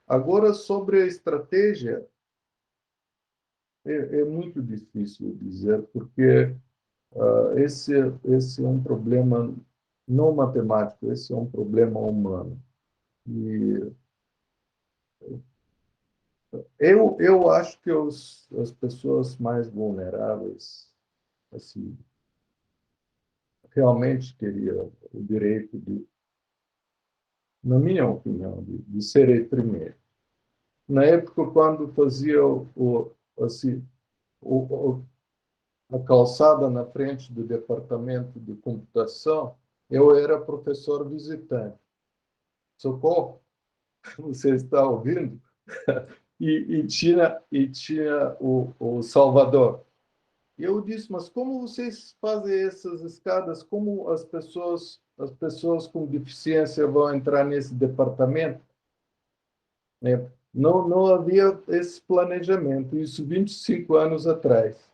Agora, sobre a estratégia, é muito difícil dizer, porque esse é um problema não matemático, esse é um problema humano. E eu acho que as pessoas mais vulneráveis, assim, realmente teriam o direito de, na minha opinião, de serem primeiro. Na época, quando fazia assim, a calçada na frente do departamento de computação, eu era professor visitante. Socorro, você está ouvindo? E tinha o Salvador. E eu disse, mas como vocês fazem essas escadas? Como as pessoas com deficiência vão entrar nesse departamento? Né? Não havia esse planejamento, isso 25 anos atrás.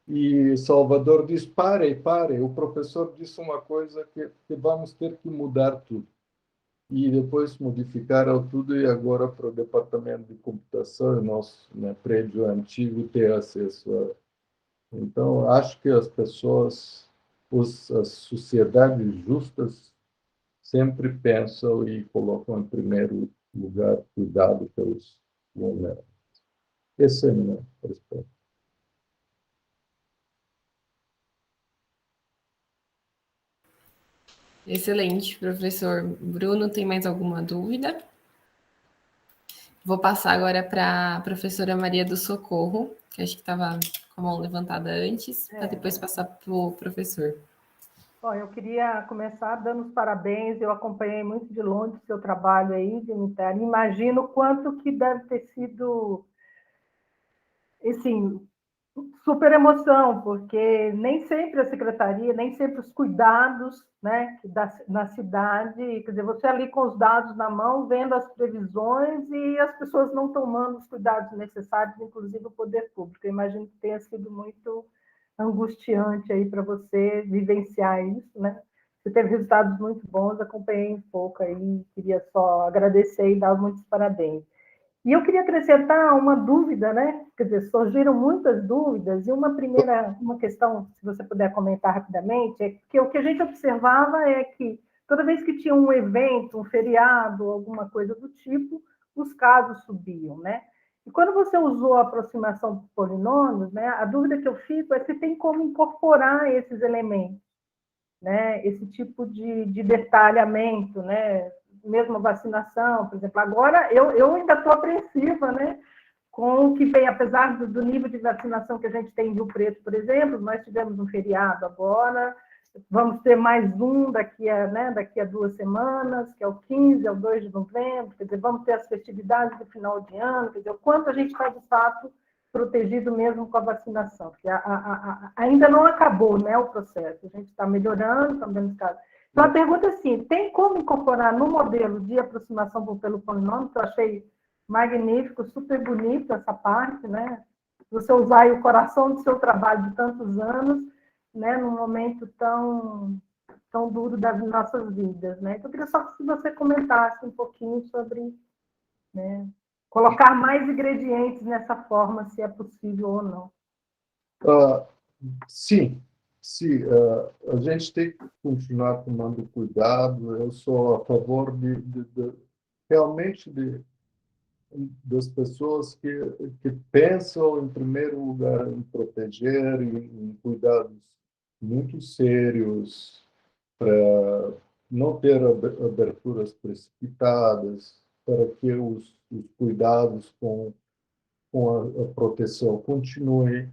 E Salvador disse, pare. O professor disse uma coisa que vamos ter que mudar tudo. E depois modificaram tudo e agora para o departamento de computação, o nosso, né, prédio antigo ter acesso a... Então, acho que as pessoas, as sociedades justas sempre pensam e colocam em primeiro lugar cuidado pelos vulneráveis. Esse é a minha resposta. Excelente, professor. Bruno, tem mais alguma dúvida? Vou passar agora para a professora Maria do Socorro, que acho que estava com a mão levantada antes, para depois passar para o professor. Bom, eu queria começar dando os parabéns. Eu acompanhei muito de longe o seu trabalho aí, Dimitar. Imagino o quanto que deve ter sido, assim, super emoção, porque nem sempre a secretaria, nem sempre os cuidados, né, na cidade, quer dizer, você ali com os dados na mão, vendo as previsões e as pessoas não tomando os cuidados necessários, inclusive o poder público. Eu imagino que tenha sido muito angustiante aí para você vivenciar isso, né? Você teve resultados muito bons, acompanhei um pouco aí, queria só agradecer e dar muitos parabéns. E eu queria acrescentar uma dúvida, né? Quer dizer, surgiram muitas dúvidas, e uma questão, se você puder comentar rapidamente, é que o que a gente observava é que toda vez que tinha um evento, um feriado, alguma coisa do tipo, os casos subiam, né? E quando você usou a aproximação por polinômios, né, a dúvida que eu fico é se tem como incorporar esses elementos, né? Esse tipo de detalhamento, né? Mesmo a vacinação, por exemplo. Agora, eu ainda estou apreensiva, né? Com o que vem, apesar do nível de vacinação que a gente tem em Rio Preto, por exemplo, nós tivemos um feriado agora, vamos ter mais um daqui a 2 semanas, que é o 15, é o 2 de novembro, quer dizer, vamos ter as festividades do final de ano, quer dizer, o quanto a gente está, de fato, protegido mesmo com a vacinação, porque ainda não acabou, né, o processo, a gente está melhorando, estamos vendo os casos. Então, a pergunta é assim, tem como incorporar no modelo de aproximação pelo polinômio, que eu achei magnífico, super bonito essa parte, né? Você usar aí o coração do seu trabalho de tantos anos, né, num momento tão duro das nossas vidas, né? Então, eu queria só que você comentasse um pouquinho sobre, né, colocar mais ingredientes nessa forma, se é possível ou não. Sim, a gente tem que continuar tomando cuidado. Eu sou a favor realmente das pessoas que pensam, em primeiro lugar, em proteger, em cuidados muito sérios não ter aberturas precipitadas, para que os cuidados com a proteção continuem.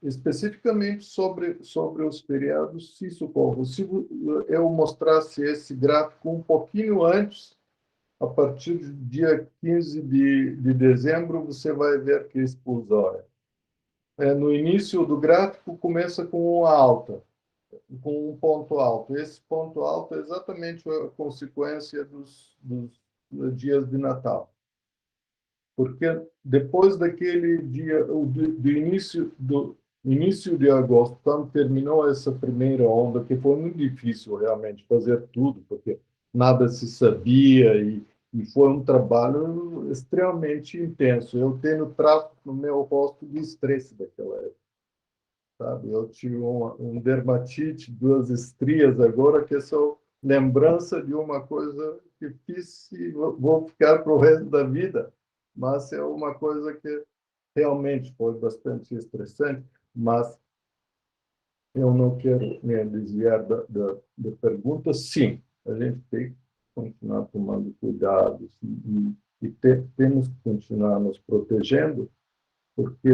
Especificamente sobre os feriados, se socorro, se eu mostrasse esse gráfico um pouquinho antes, a partir do dia 15 de dezembro, você vai ver que é expulsória. No início do gráfico, começa com uma alta, com um ponto alto. Esse ponto alto é exatamente a consequência dos dias de Natal. Porque depois daquele dia, do início de agosto, quando terminou essa primeira onda, que foi muito difícil realmente fazer tudo, porque nada se sabia e foi um trabalho extremamente intenso. Eu tenho traço no meu rosto de estresse daquela época, sabe? Eu tive um dermatite, 2 estrias agora, que são lembrança de uma coisa que fiz e vou ficar para o resto da vida. Mas é uma coisa que realmente foi bastante estressante, mas eu não quero me desviar da pergunta. Sim, a gente tem que continuar tomando cuidados e temos que continuar nos protegendo, porque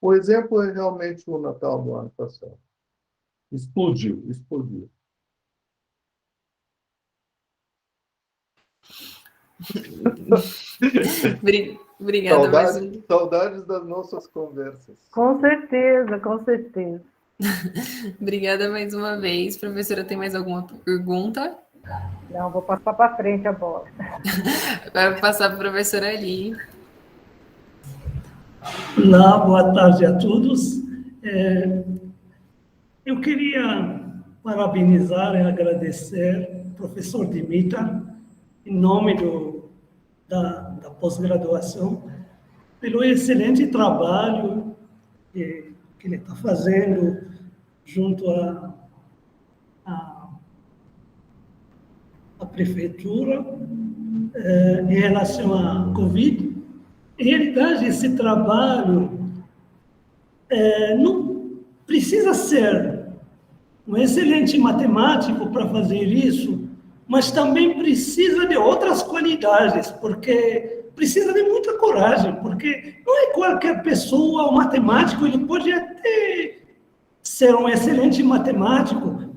o exemplo é realmente o Natal do ano passado. Explodiu. Obrigada mais um. Saudades das nossas conversas. Com certeza, com certeza. Obrigada mais uma vez. Professora, tem mais alguma pergunta? Não, vou passar para frente a bola. Vai passar para a professora Ali. Olá, boa tarde a todos. Eu queria parabenizar e agradecer ao professor Dimitar, em nome da pós-graduação, pelo excelente trabalho que ele está fazendo junto à prefeitura em relação à Covid. Em realidade, esse trabalho não precisa ser um excelente matemático para fazer isso, mas também precisa de outras qualidades, porque precisa de muita coragem, porque não é qualquer pessoa, um matemático, ele pode até ser um excelente matemático,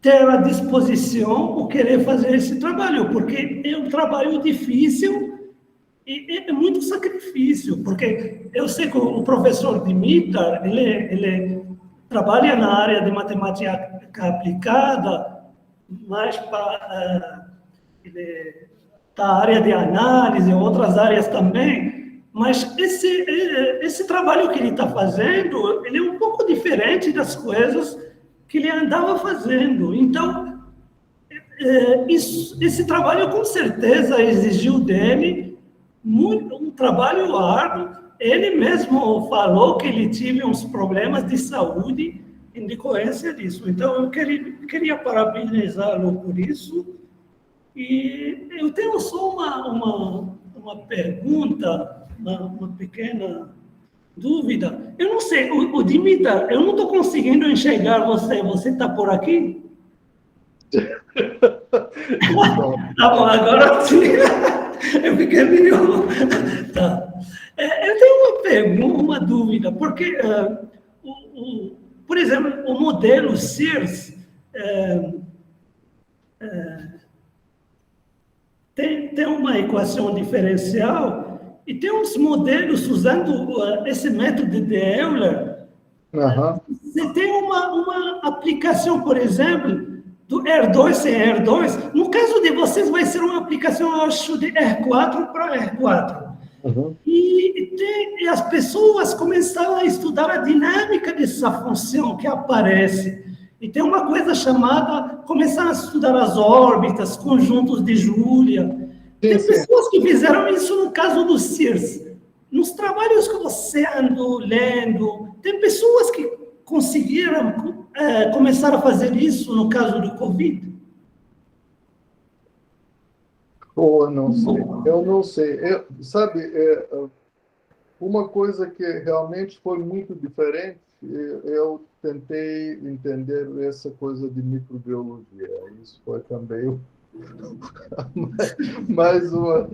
ter à disposição o querer fazer esse trabalho, porque é um trabalho difícil e é muito sacrifício, porque eu sei que o professor Dimitar, ele trabalha na área de matemática aplicada, mais para a área de análise, outras áreas também, mas esse trabalho que ele está fazendo, ele é um pouco diferente das coisas que ele andava fazendo. Então, esse trabalho com certeza exigiu dele um trabalho árduo. Ele mesmo falou que ele teve uns problemas de saúde em decorrência disso. Então, eu queria parabenizá-lo por isso. E eu tenho só uma pergunta, uma pequena dúvida. Eu não sei, o Dimitar, eu não estou conseguindo enxergar você. Você está por aqui? Tá bom, agora sim. Eu fiquei meio... Tá. Eu tenho uma dúvida, porque, por exemplo, o modelo Sears tem uma equação diferencial e tem uns modelos usando esse método de Euler. Você tem uma aplicação, por exemplo, do R2 sem R2. No caso de vocês, vai ser uma aplicação, eu acho, de R4 para R4. Uhum. E as pessoas começaram a estudar a dinâmica dessa função que aparece. E tem uma coisa chamada, começaram a estudar as órbitas, conjuntos de Julia. Tem pessoas que fizeram isso no caso do Sears. Nos trabalhos que você andou lendo, tem pessoas que conseguiram começar a fazer isso no caso do Covid? Eu não sei. Sabe, uma coisa que realmente foi muito diferente, eu tentei entender essa coisa de microbiologia. Isso foi também mais uma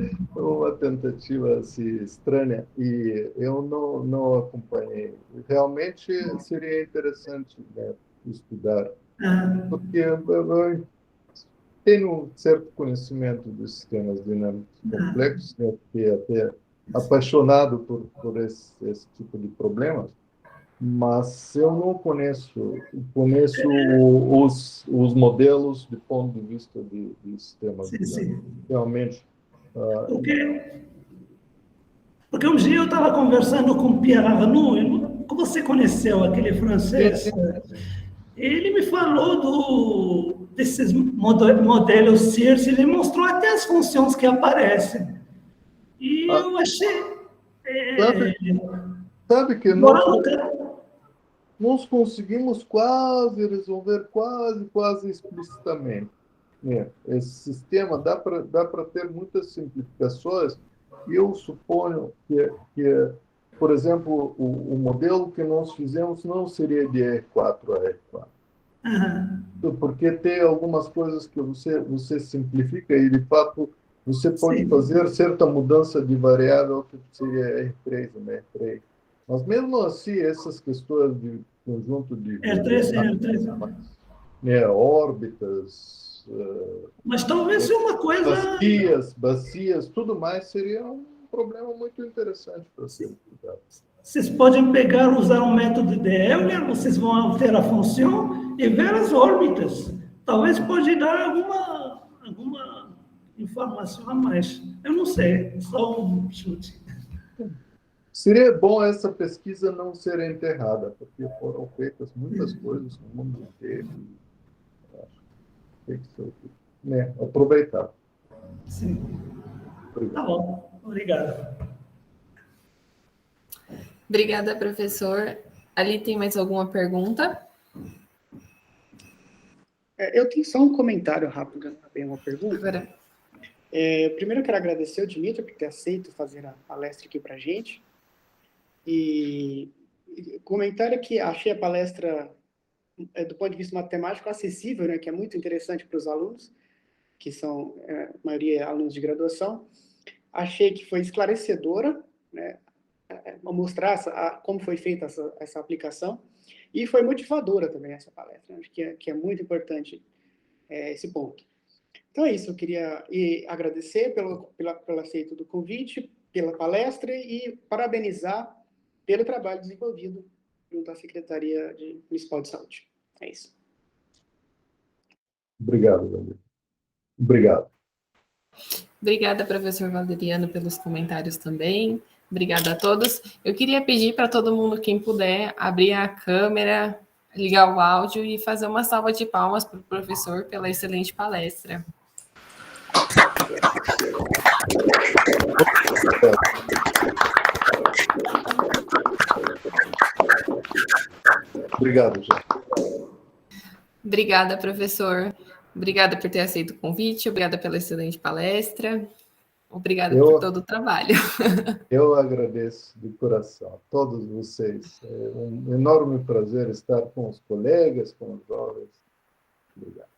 tentativa assim, estranha, e eu não acompanhei. Realmente seria interessante, né, estudar, porque eu tenho um certo conhecimento dos sistemas dinâmicos complexos, né, fiquei até apaixonado por esse tipo de problemas, mas eu não conheço os modelos do ponto de vista de sistemas dinâmicos. Realmente. Porque um dia eu estava conversando com Pierre Arnoux, que você conheceu, aquele francês. Sim. Ele me falou desses modelos CIRS, ele mostrou até as funções que aparecem. E eu achei... Sabe que nós conseguimos quase resolver, quase explicitamente, né? Esse sistema dá para ter muitas simplificações, e eu suponho que por exemplo, o modelo que nós fizemos não seria de R4 a R4. Porque tem algumas coisas que você simplifica e, de fato, você pode fazer certa mudança de variável que seria R3 ou R3. Mas, mesmo assim, essas questões de conjunto de R3. né, órbitas, mas talvez seja uma coisa... bacias, tudo mais, seria um problema muito interessante para ser estudado. Vocês podem usar um método de Euler, vocês vão alterar a função e ver as órbitas. Talvez pode dar alguma informação a mais. Eu não sei, só um chute. Seria bom essa pesquisa não ser enterrada, porque foram feitas muitas coisas no mundo inteiro. Tem que ser, né, aproveitar. Sim. Obrigado. Tá bom, obrigado. Obrigada, professor. Ali tem mais alguma pergunta? Eu tenho só um comentário rápido, também uma pergunta. Agora. Primeiro eu quero agradecer ao Dmitry por ter aceito fazer a palestra aqui para a gente. E comentário é que achei a palestra, do ponto de vista matemático, acessível, né, que é muito interessante para os alunos, que são, a maioria, alunos de graduação. Achei que foi esclarecedora, né, mostrar como foi feita essa aplicação, e foi motivadora também essa palestra. Acho que é muito importante esse ponto. Então é isso, eu queria agradecer pelo aceito do convite, pela palestra, e parabenizar pelo trabalho desenvolvido junto à Secretaria Municipal de Saúde. É isso. Obrigado, Valdir. Obrigado. Obrigada, professor Valeriano, pelos comentários também. Obrigada a todos. Eu queria pedir para todo mundo, quem puder, abrir a câmera, ligar o áudio e fazer uma salva de palmas para o professor pela excelente palestra. Obrigado, gente. Obrigada, professor. Obrigada por ter aceito o convite. Obrigada pela excelente palestra. Obrigada por todo o trabalho. Eu agradeço de coração a todos vocês. É um enorme prazer estar com os colegas, com os jovens. Obrigado.